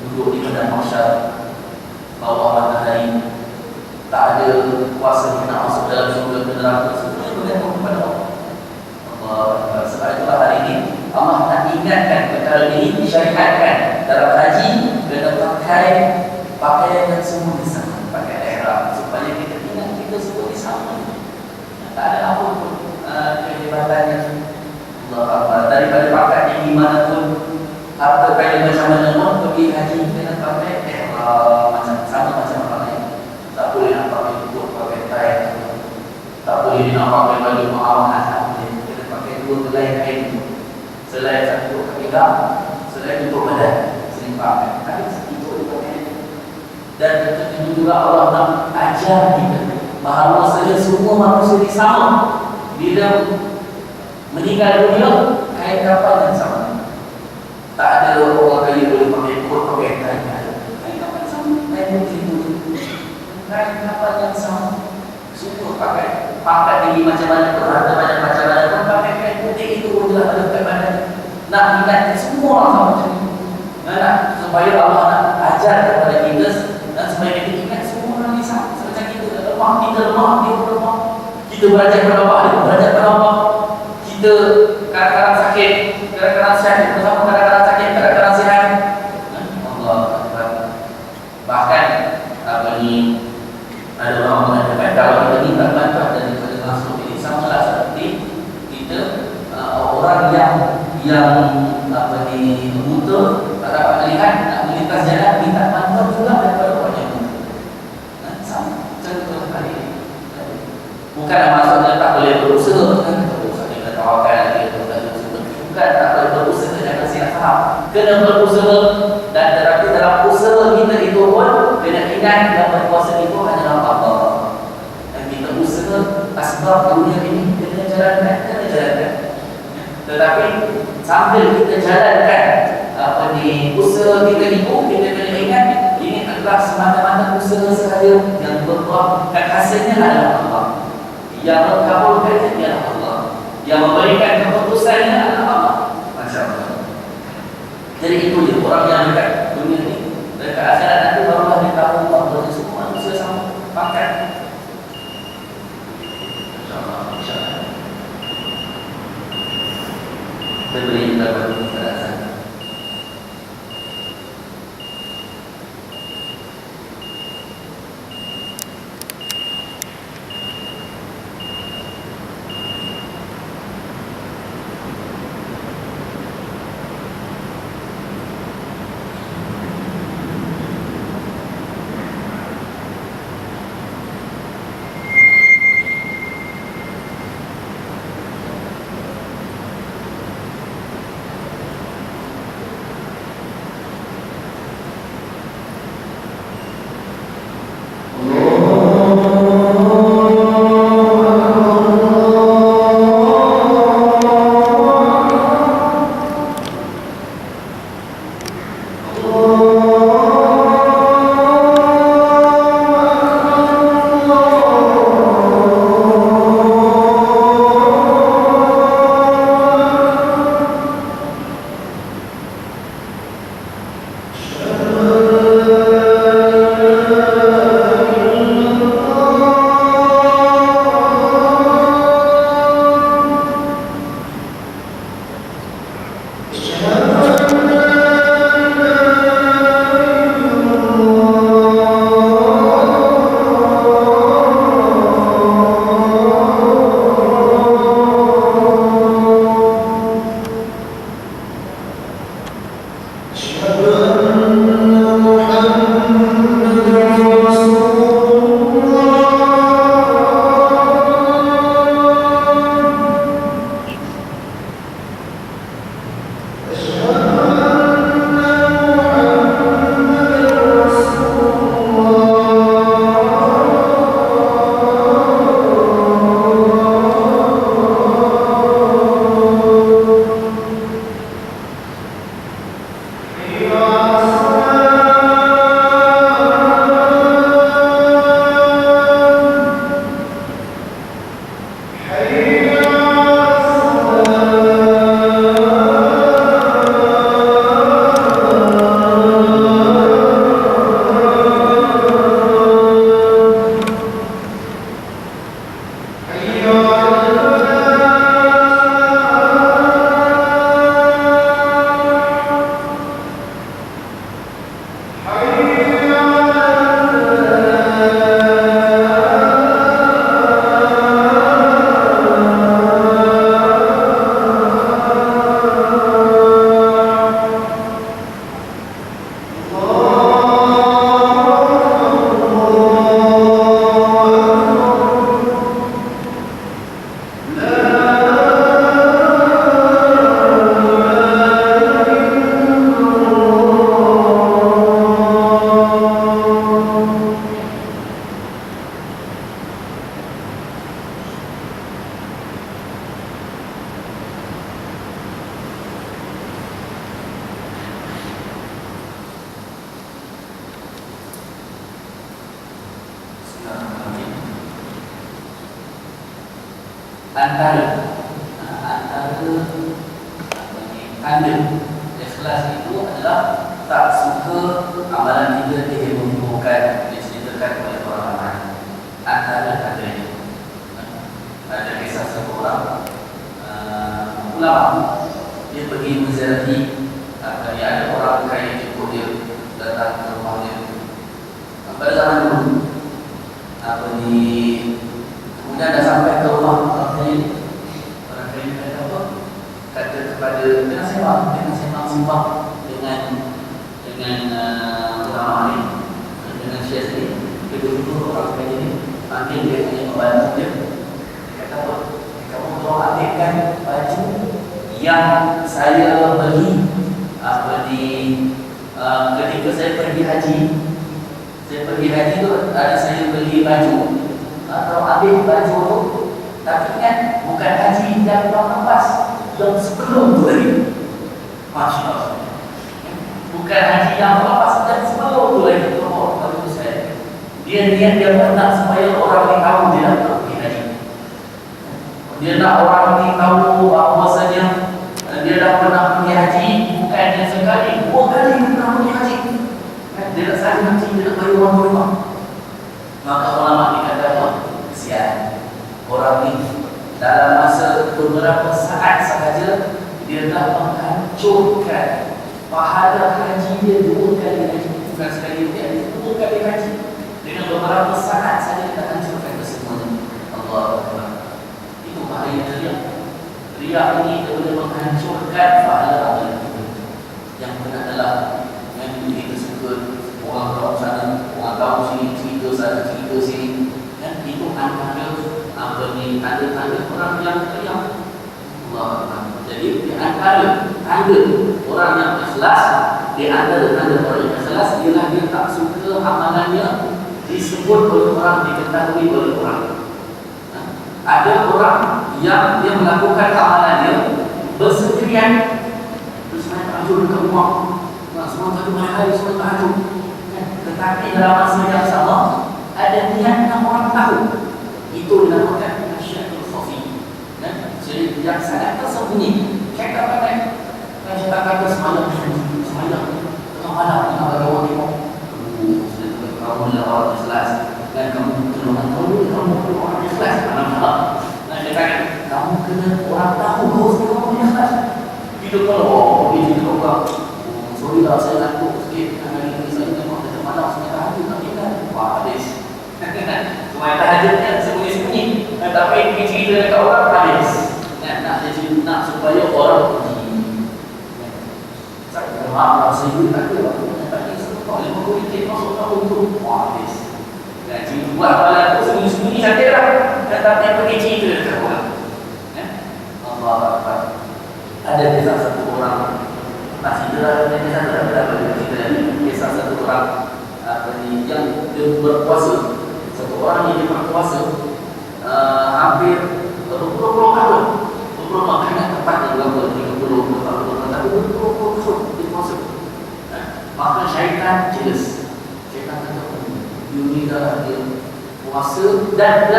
duduk di padang mahsyar bawah matahari, tak ada kuasa nak masuk dalam syurga ke neraka, semuanya bergantung kepada Allah. Sebab itulah hari ini Allah nak ingatkan perkara ini disyariatkan dalam haji, kena pakai pakaian yang semua sama, pakai ihram, supaya kita ingat kita semua sama. Tak ada apa pun kehebatannya. Allah, daripada pakai di mana pun, harta kaya macam mana pun, pergi haji kena pakai ihram sama macam orang lain. Tak boleh nak pakai tutup, pakai tie, tak boleh nak pakai baju ma'awah, kita pakai dua helai kain, selai satu pakai gam, selai tutup badan, sering pakai. Tapi itu dipakai. Dan itu juga Allah nak ajar kita bahawa semua manusia ini sama. Bila meninggal dunia, kain kapan yang sama. Tak ada orang kaya boleh pakai kot, pakai kain. Kain kapan sama, kain putih itu. Kain kapan yang sama. Semua pakai tinggi macam mana pun, harta macam mana pun, pakai kain putih itu pun telah ada kat badan. Nak ingat semua orang sama macam itu. Supaya Allah nak ajar kepada kita, dan supaya kita ingat semua orang ni sama macam kita. Lemah, kita lemah, dia pun lemah. Kita belajar pada Allah, dia belajar pada Allah. Kita kadang-kadang sakit, kadang-kadang sihat, bersama kadang-kadang sakit, kadang-kadang sihat. Allah Akbar. Bahkan ada orang mengatakan kalau kita minta bantuan daripada makhluk ini, samalah seperti kita orang yang buta, tak dapat melihat, nak melintas jalan, minta bantuan juga daripada orang yang buta. Sama contoh hari ini. Bukan maksudnya tak boleh berusaha, kan? Kita tawarkan lagi bukan tak boleh berusaha, jangan silap faham. Kena berusaha, dan tetapi dalam usaha kita itu pun kena ingat yang berkuasa itu hanyalah Allah. Dan kita usaha asbab dunia ini kena jalankan. Tetapi sambil kita jalankan usaha kita itu, kita kena ingat ini adalah semata-mata usaha sahaja, yang berbuah dan hasilnya adalah Allah. Yang mengabulkannya adalah Allah, yang memberikan keputusannya adalah Allah. Masya Allah. Jadi itu je orang yang dekat dunia ni, dekat akhirat nanti barulah dia tahu bahawa semua manusia sama pakai. Masya Allah. Saya beri dapat perasaan. antara tanda ikhlas itu adalah tak suka amalan kita dihebohkan, diceritakan oleh orang ramai. Antara tandanya ada kisah seorang ulama, dia pergi menziarahi ada orang kaya jemput dia datang ke rumahnya pada zaman dulu. Kemudian dah sampai ke rumah orang kaya ni, orang kaya ni kata apa? Kata kepada kena sembang simpang dengan ulama ni, dengan syekh ni. Kedua-dua orang kaya ni panggil dia hanya membantu dia. Dia kata apa? Kamu tolong ambilkan baju yang saya beli ketika saya pergi haji. Saya pergi haji tu ada saya beli baju. Kalau ambil baju tu, tapi kan bukan haji yang bulan lepas, yang sebelum tu lagi. Masya Allah. Bukan haji yang bulan lepas, dan sebelum tu lagi. Oh, baju saya. Dia nak supaya orang ni tahu dia nak pergi haji. Dia nak orang ni tahu bahawasanya dia dah pernah pergi haji, bukan dia sekali, 2 kali dia pernah pergi haji. Dia nak saling haji, dia nak bagi orang rumah. Maka ulama ni kata apa? Kesian orang ni dalam masa beberapa saat sahaja dia dah menghancurkan pahala haji dia 2 kali haji, bukan sekali dia 2 kali haji. Dengan beberapa saat saja kita hancurkan kesemuanya. Allah Akbar. Itu bahaya riak. Riak ini dia boleh menghancurkan pahala amalan kita. Yang benar adalah yang kita suka orang tahu sana, orang tahu sini, cerita sana, cerita sini. Dan itu antara tanda-tanda orang yang riak. Allah Akbar. Jadi di antara tanda orang yang ikhlas, di antara tanda orang yang ikhlas ialah dia tak suka amalannya disebut oleh orang, diketahui oleh orang. Ada orang yang dia melakukan amalannya bersendirian, terus main tahajud dekat rumah, semua tahajud hari, semua tahajud. Tetapi dalam masa yang sama ada niat yang orang tahu. Itu dinamakan asyikul khafi. Jadi yang sangat tersembunyi. Syaitan pandai. Syaitan kata semalam tengah malam nak bagi orang tengok. Kamu adalah orang ikhlas dan kamu tolongan kamu orang ikhlas. Dan dia kata kamu kena orang tahu kamu ikhlas. Kita kalau dia cerita orang, sorry lah saya takut sikit, hari ini saya tengok macam malam saya tahajud nak ingat. Wah, habis. Semua tahajudnya sembunyi-sembunyi, tapi dia cerita dekat orang habis. Nak supaya orang pergi. Saya maaf saya duit tak ada. RM50 masuk tahun tu, wah habis. Dan cerita buat amalan tu sembunyi-sembunyi cantik lah. Tetapi pergi cerita dekat orang. Allah Akbar. Ada kisah satu orang, tak cerita lah, kisah satu orang yang dia berpuasa. Satu orang yang dia berpuasa hampir 20 tahun. 20 tahun kan tepatnya berapa? 30 tahun. Tapi 20 tahun dia puasa. Maka syaitan jelas. Syaitan kata, you ni dah dia puasa dan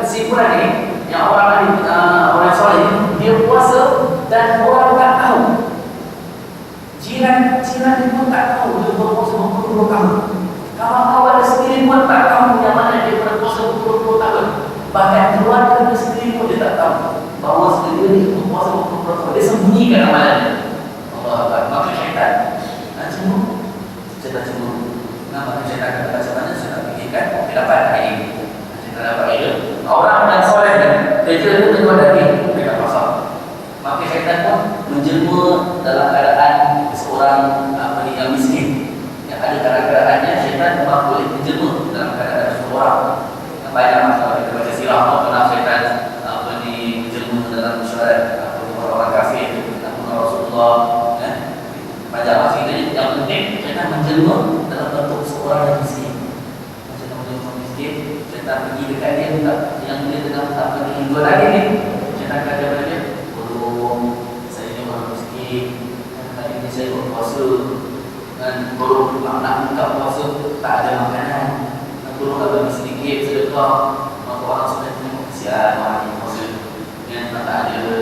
simpulan ni yang orang soleh dia puasa dan orang tak tahu. Jiran dia pun tak tahu dia berpuasa 20 tahun. Kawan-kawan dia sendiri pun tak tahu yang mana dia berpuasa 20 tahun. Bahkan keluarga dia sendiri pun dia tak tahu bahawa sebenarnya dia berpuasa 20 tahun. Dia sembunyikan amalannya. Allah Akbar. Maka syaitan cemburu. Cerita cemburu. Maka syaitan kata macam mana saya nak fikirkan dapat hari ini. Kita dapat ini. Orang yang soleh kan kerja itu menjual daging dekat pasar. Maka syaitan pun menjelma dalam keadaan seorang yang miskin. Yang ada keadaannya syaitan memang boleh menjelma dalam keadaan seorang yang banyak masalah. Kita baca sirah pernah syaitan menjelma dalam masyarakat orang-orang kafir ataupun Rasulullah. Banyak masih ini yang penting syaitan menjelma dalam bentuk seorang yang miskin. Macam orang yang miskin, syaitan pergi dekat dia yang dia tengah jual daging ni. Syaitan kata kepada dia, tolong saya ni orang miskin, hari ni saya berpuasa dan baru nak buka puasa tak ada makanan, tolong bagi sedikit sedekah. Maka orang sudah tengok kesian orang ni puasa. tak ada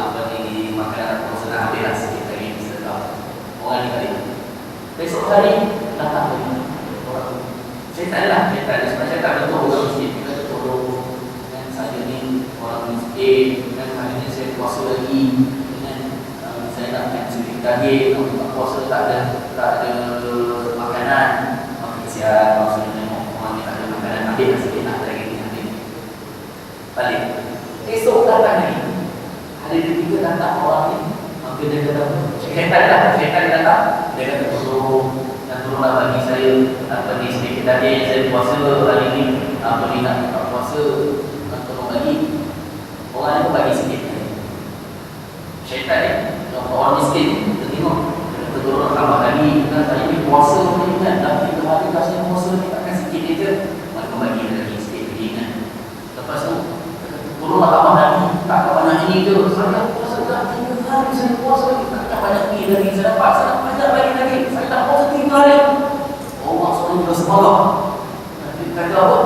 apa ni makanan puasa nak habis lah sikit lagi sedekah. Orang ni kali besok hari datang lagi orang. Saya tak adalah, saya tak ada. Sebenarnya saya tak betul orang miskin. Kita tolong dan saya ni orang miskin dan hari ni saya puasa lagi dan saya nak makan sedikit daging. Kalau tak puasa tak ada makanan, maka kesian maksudnya orang ni tak ada makanan, habis lah sikit nak lagi nanti balik. Esok datang lagi, hari ketiga datang orang ni, maka dia kata syaitan datang, dia kata tolonglah bagi saya apa ni sedikit daging, saya puasa hari ni, apa ni nak puasa, tolong bagi. Orang ni pun bagi sikit. Syaitan ni, orang miskin, kita tengok, kita tolong tambah lagi, kan saya ni puasa ni kan, tapi kemarin kasih puasa ni takkan sikit je, maka bagi lagi sikit lagi kan. Lepas tu, tolonglah tambah lagi, takkan banyak ini je, saya puasa dah 3 hari, saya puasa lagi, takkan banyak ini lagi, saya dapat banyak lagi, saya tak puasa 3 hari. Allah SWT bersemangat. Dia kata apa?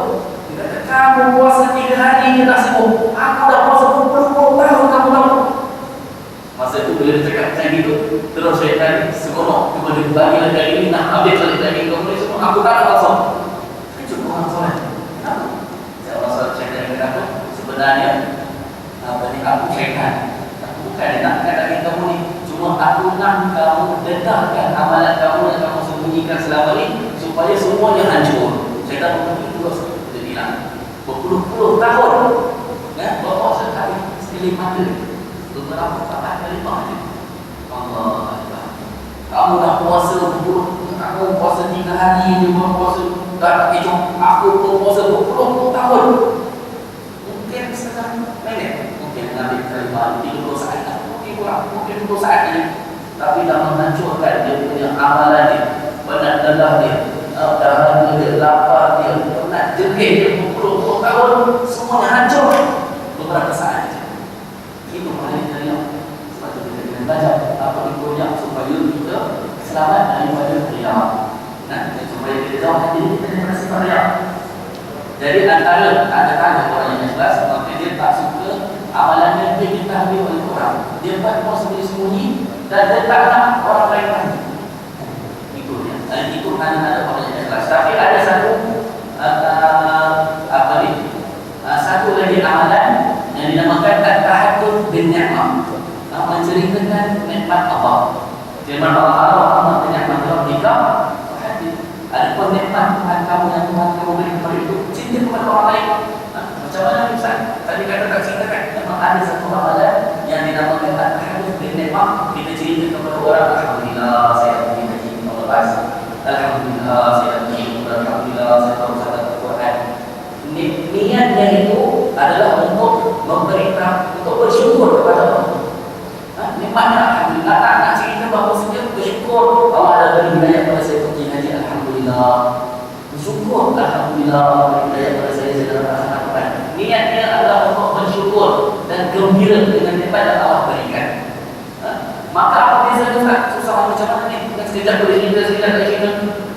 Dia kata, kamu puasa 3 hari je tak sembuh, aku dah puasa 20 tahun kamu tahu. Masa itu bila dia cakap macam itu, terus syaitan seronok, cuma dia bagilah dari ini, nak habis balik dari kamu semua, aku tak nak langsung. Cuba orang solat. Kenapa? Saya orang solat syaitan yang kata, sebenarnya apa ni, aku syaitan. Aku bukan nak kata kamu ni, cuma aku nak kamu dedahkan amalan kamu yang kamu sembunyikan selama ni, supaya semuanya hancur. Syaitan terus dia bilang berpuluh-puluh tahun bapak sekali sekali mata beberapa kali kalimah ni. Allah Akbar. Kamu dah puasa berpuluh, aku puasa 3 hari je, baru puasa dah tak kecoh. Aku pun puasa berpuluh-puluh tahun. Mungkin setengah minit, mungkin ambil kalimah 30 saat, mungkin kurang, mungkin 20 saat je, tapi dah menghancurkan dia punya amalan dia, penat lelah dia, dahaga dia, lapar dia, penat jengking dia berpuluh-puluh tahun, semuanya hancur beberapa saat je. Itu paling terlihat. Sebab itu kita kena belajar apa itu yang supaya kita selamat daripada riak. Supaya kita jauh hati kita daripada sifat riak. Jadi antara orang yang ikhlas, maka dia tak suka amalannya dia diketahui oleh orang. Dia buat semua sembunyi-sembunyi dan dia tak nak orang lain tahu. Itu dia. Itu tanda-tanda orang yang ikhlas. Tapi ada satu satu lagi amalan yang dinamakan at-tahaddud bin ni'mah, menceritakan nikmat Allah. Firman Allah nikmat rabbika hadith. Adapun nikmat Tuhan kamu yang Tuhan kamu beri kepada itu, cinta kepada orang lain. Macam mana Ustaz? Tadi kata tak ceritakan, memang ada satu amalan yang dinamakan at-tahaddud bin ni'mah. Kita cerita kepada orang, alhamdulillah saya pergi haji tahun lepas, alhamdulillah saya pergi, alhamdulillah saya tahu satu Al-Quran. Niatnya itu adalah untuk memberitahu, untuk bersyukur kepada Allah. Nikmatnya alhamdulillah, tak nak cerita bahawa saja bersyukur Allah ada beri hidayah pada saya pergi haji, alhamdulillah. Bersyukur alhamdulillah beri hidayah pada saya dalam melaksanakan. Niatnya adalah untuk bersyukur dan gembira dengan nikmat yang Allah berikan. Maka apa beza Ustaz? Susah macam mana ni? Bukan sekejap boleh cerita, sekejap tak cerita.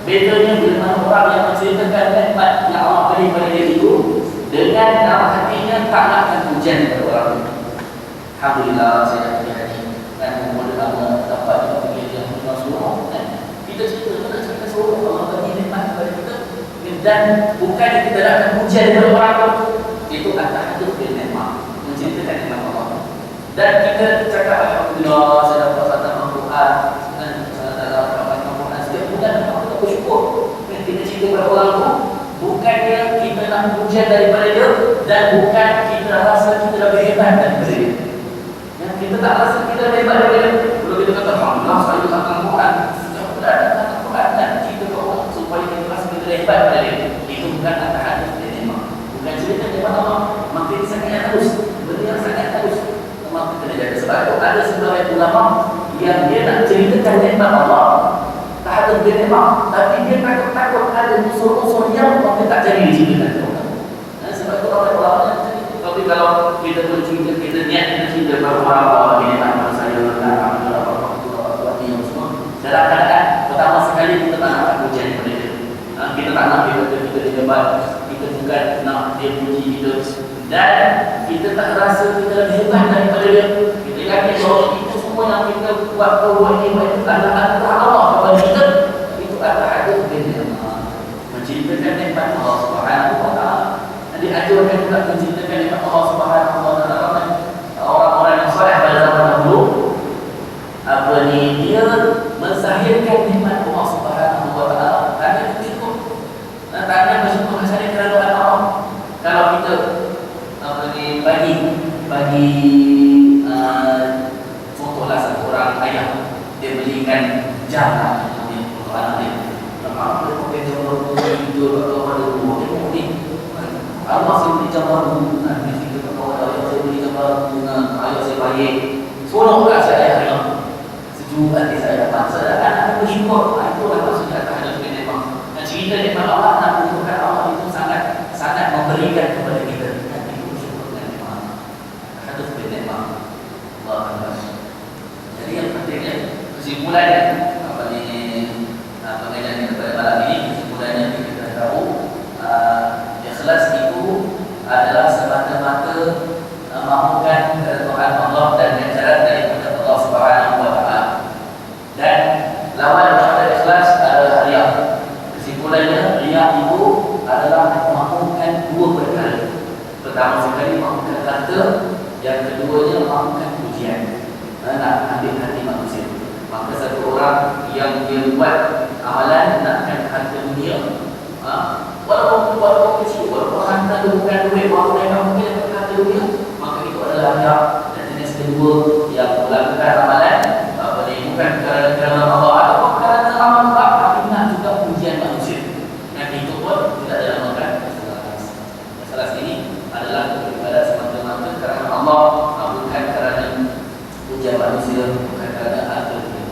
Bedanya bila mana orang yang menceritakan nikmat yang Allah beri pada dia itu, dengan dalam hatinya tak nakkan hujan kepada orang itu. Alhamdulillah saya dah pergi haji dan kemudian Allah dapat juga pergi yang punya seluruh. Kita cerita, kita cerita seluruh Allah beri nikmat kepada kita, dan bukan kita nakkan hujan kepada orang itu. Itu at-tahaddud bin ni'mah, menceritakan nikmat Allah. Dan kita cakap alhamdulillah saya dapat khatam Al-Quran dan saya dapat khatam Al-Quran setiap bulan, kita bersyukur. Kita cerita kepada orang itu, bukannya kita nak hujan daripada dia, dan bukan kita rasa kita dah berhebat daripada dia. Yang kita tak rasa kita dah hebat daripada dia. Kalau kita kata alhamdulillah saya khatam Al-Quran, setiap bulan ada khatam Al-Quran, dan kita ke orang supaya kita rasa kita dah hebat daripada dia. Itu bukan at-tahaddud bin ni'mah, bukan cerita kepada Allah. Makin sangat halus, benda yang sangat halus, maka kena jaga. Sebab itu ada sebagian ulama yang dia nak ceritakan nikmat Allah, tahaddud bin ni'mah, tapi dia takut-takut ada unsur-unsur yang maka tak jadi diceritakan. Sebab itu orang ulama yang macam itu. Tapi kalau kita bercerita, kita niat kita cerita bahawa ini nikmat saya, alhamdulillah Allah yang semua, dalam keadaan pertama sekali kita tak nak hujan daripada dia. Kita tak nak dia kita dihebat, kita bukan nak dia puji kita, dan kita tak rasa kita lebih hebat daripada dia. Kita yakin bahawa itu semua yang kita buat ini adalah anugerah Allah kepada kita. Itu adalah ada benda menceritakan nikmat Allah Subhanahu wa taala. Jadi ajarkan juga menceritakan nikmat Allah Subhanahu wa taala. Orang-orang yang soleh pada zaman dahulu, dia mensahirkan nikmat Allah Subhanahu wa taala. Ada cukup, tak ada bersyukur kepada kerana Allah. Kalau kita bagi contohlah satu orang ayah, dia belikan jam untuk anak dia. Apa dia pakai jam baru tidur atau pada rumah dia mungkin Allah saya beli jam baru, nanti kita bawa ayah saya beli jam baru, ayah saya baik, seronok tak saya ayah, sejuk hati saya dapat. Saya anak bersyukur. Itulah maksudnya terhadap nikmat. Dan cerita nikmat Allah, nak menunjukkan Allah itu sangat memberikan kepada kita. Dan itu bersyukur dengan nikmat. Terhadap nikmat Allah Akbar. Jadi yang pentingnya kesimpulannya pengajian kita pada malam ini, kesimpulannya kita tahu ikhlas itu adalah semata-mata mahukan keridhaan Allah dan ganjaran daripada Allah Subhanahu wa taala. Dan lawan daripada ikhlas adalah riya. Kesimpulannya, riya itu adalah mahukan dua perkara. Pertama sekali mahukan harta, yang keduanya mahukan pujian. Nak ambil hati manusia. Maka satu orang yang dia buat amalan nakkan harta dunia, walaupun kecil, walaupun harta itu bukan duit, walaupun mereka mungkin dapat harta dunia, maka itu adalah riya. Dan jenis kedua yang melakukan amalan bukan kerana Allah ataupun kerana amal Allah, tapi nak juga pujian manusia. Dan itu pun tidak dinamakan ikhlas. Ikhlas ini adalah beribadah semata-mata kerana Allah, bukan kerana pujian manusia, bukan kerana harta dunia.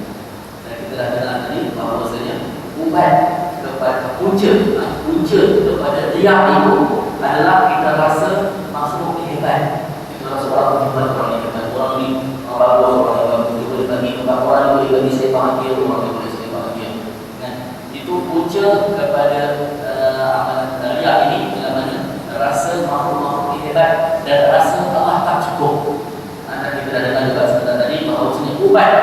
Dan kita dah dengar tadi bahawasanya ubat kepada punca kepada riya itu adalah kita rasa makhluk hebat. Kita rasa orang hebat, orang hebat, orang ni bagus, orang hebat. Orang boleh bagi saya bahagia, orang boleh saya bahagia. Kan? Itu punca kepada amalan riya ini, dalam mana rasa makhluk hebat dan rasa Allah tak cukup. Dan kita dah dengar juga sebentar tadi bahawasanya ubat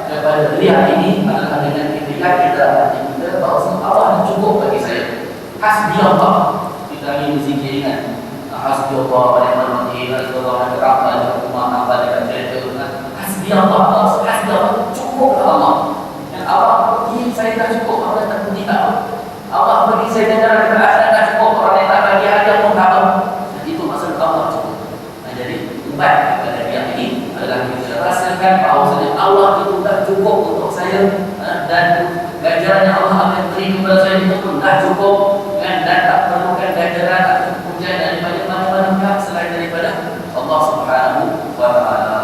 kepada riya ini adalah dengan ketika kita hati kita bahawasanya Allah dah cukup bagi saya. Hasbi Allah. Kita lagi berzikir kan. Hasbi Allah wa ni'mal wakil, hasbi Allah wa ni'mal wakil, apa dekat cerita. Hasbi Allah, hasbi Allah, cukuplah Allah. Dan Allah bagi saya dah cukup, Allah tak puji tak. Allah bagi saya ganjaran dekat akhirat dah cukup, orang yang tak bagi hadiah pun tak apa. Dan itu maksud Allah cukup. Jadi ubat kepada dia ini adalah kita rasakan bahawasanya Allah itu dah cukup untuk saya, dan ganjaran yang Allah akan beri kepada saya itu pun dah cukup, dan tak perlukan ganjaran atau pujian daripada mana-mana pihak selain daripada Allah Subhanahu wa taala.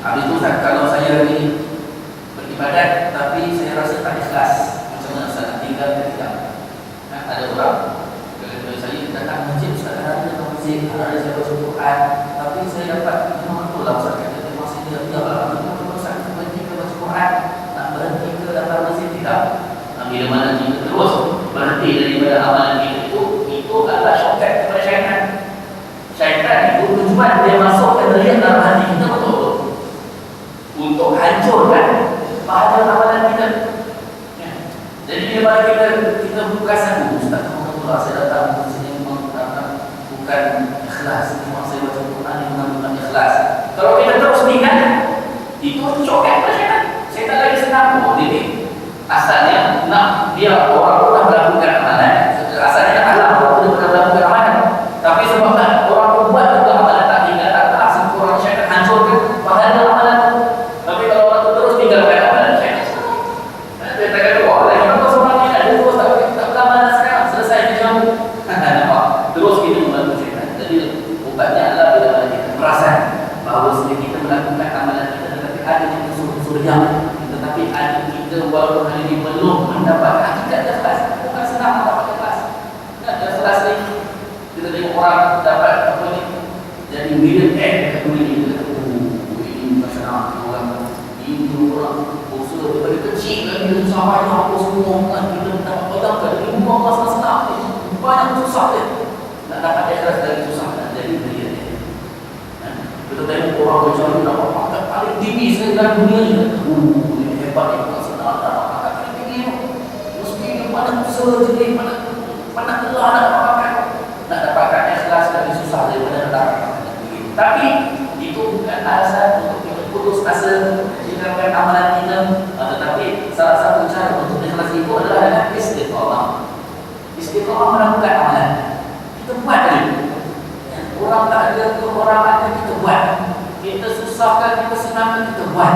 Habis itu kalau saya ini beribadat tapi saya rasa tak ikhlas, macam mana saya tinggal ke tidak? Ada orang kata saya datang masjid, Ustaz ada masjid, ada saya baca Quran, tapi saya dapat betul lah Ustaz kata masjid dia lah, Ustaz berhenti ke baca Quran, nak berhenti ke datang masjid tidak? Bila mana kita terus berhenti daripada amalan kita itu adalah syaitan kepada syaitan. Syaitan itu tujuan dia masukkan riya dalam hati kita betul-betul untuk hancurkan pahala amalan kita. Ya. Jadi bila kita buka satu, Ustaz alhamdulillah saya datang ke sini memang bukan ikhlas, memang saya baca Quran memang bukan ikhlas. Kalau kita terus ingat, itu cocokkan pada syaitan. Syaitan lagi senang ini. Asalnya nak dia orang pernah melakukan amalan, asalnya alam orang pernah melakukan amalan, tapi sebabkan orang membuat juga amalan tak tinggal, tak asal orang syaitan hancurkan pahala amalan. Tapi kalau orang tu terus tinggalkan amalan syaitan, dia tak kata wah lagi apa seorang ni ada terus tak beramalan sekarang selesai dia jamu. Nampak? Terus kita membantu syaitan. Jadi ubatnya adalah bila mana kita perasan bahawa kita melakukan amalan kita, tetapi ada yang unsur-unsur yang, tetapi ada kita walaupun hari ini belum mendapat hakikat ikhlas. Bukan senang mendapat ikhlas. Ikhlas ni kita tengok orang dapat apa ni, jadi bila dekat dunia ni, ini masyarakat orang ini orang usaha daripada kecil lagi susah payah apa semua kan, kita dapat pegang ke ini buang masa senang ni, banyak susah dia. Nak dapat ikhlas dari susah nak jadi dia. Kita tengok orang berjaya dapat pangkat paling tinggi sekali dalam dunia ni. Ini hebat ni, bukan senang dapat pangkat paling tinggi. Mesti dia pandang usaha jadi, pandang telah nak dapat pangkat. Nak dapatkan ikhlas dari susah daripada nak dapat pangkat tinggi. Tapi itu bukan alasan untuk kita putus asa meninggalkan amalan kita. Tetapi salah satu cara untuk ikhlas itu adalah dengan istiqamah. Istiqamah melakukan amalan. Kita buat tadi. Orang tak ada ke orang ada, kita buat. Kita susahkan, kita senangkan, kita buat.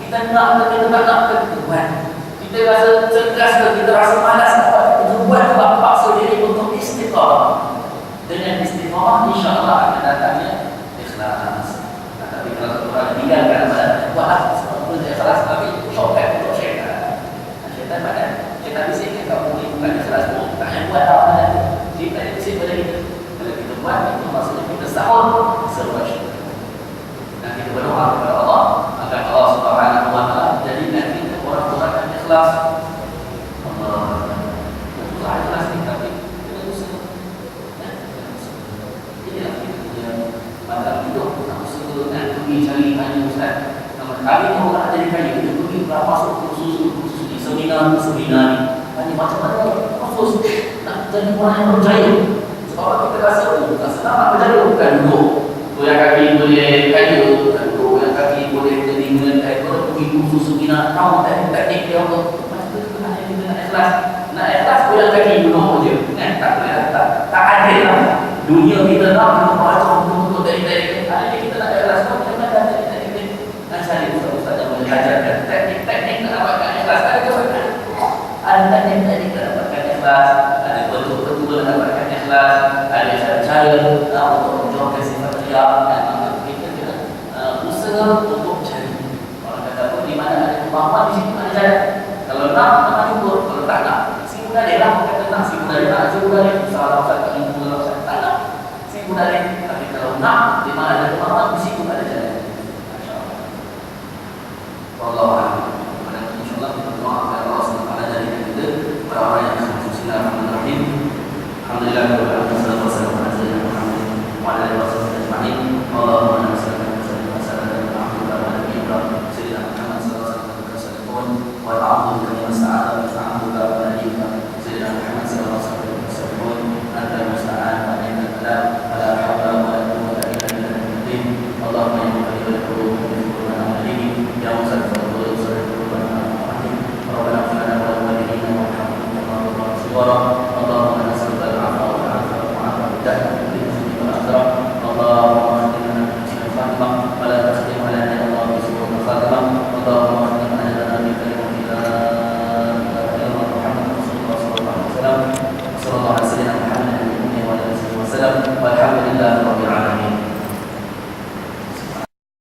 Kita nak ke kita tak nak ke, kita buat. Kita rasa cerdas ke, kita rasa malas kita buat juga, paksa diri untuk istiqamah. Dengan istiqamah insya-Allah akan datangnya ikhlas. Tapi kalau satu orang tinggalkan amalan, buatlah sebab ikhlas tapi shortcut untuk syaitan. Syaitan pada kita bisikkan kamu ni bukan ikhlas pun, tak payah buat amalan. Kita bisik pada kita. Itu maksudnya kita sahur serba syukur. Dan kita berdoa kepada Allah agar Allah Subhanahu wa taala jadikan kita orang-orang yang ikhlas. Allah ikhlas ni tapi kita usaha. Inilah kita pada hidup kita usaha dan pergi cari tanya ustaz. Kami ni orang jadi kaya, kita pergi masuk kursus ni, seminar ni. Macam mana kursus nak jadi orang yang berjaya. Kalau kita rasa tak senang nak berjaya, bukan duduk. Tu yang kaki boleh kaya, bukan duduk. Yang kaki boleh jadi mengenai. Kalau pergi kursus seminar, tahu teknik dia apa. Macam tu sebenarnya kita nak ikhlas. Nak ikhlas boleh kaki duduk je. Tak boleh lah. Tak adil lah. Dunia kita nak kita baca untuk teknik-teknik. Hari ni kita nak ikhlas. Macam mana teknik-teknik? Dan cari ustaz-ustaz yang boleh ajarkan teknik-teknik nak dapatkan ikhlas. Ada ke? Ada teknik-teknik nak dapatkan ikhlas. Ada betul-betul nak dapatkan ikhlas. Ada cara-cara untuk menjauhkan sifat riak dan kita kena usaha untuk cari. Orang kata apa, di mana ada kemampuan di situ ada cara. Kalau nak, memang jumpa. Kalau tak nak, si muda dia lah. Kata nak, si muda dia nak, si muda dia. Salah ustaz tak jumpa lah ustaz. Tak nak, si muda dia. Tapi kalau nak, di mana ada kemampuan di situ ada cara. InsyaAllah. Wallahualam. InsyaAllah kita berdoa kepada Allah SWT jadikan kita orang-orang yang Bismillahirrahmanirrahim. Alhamdulillah.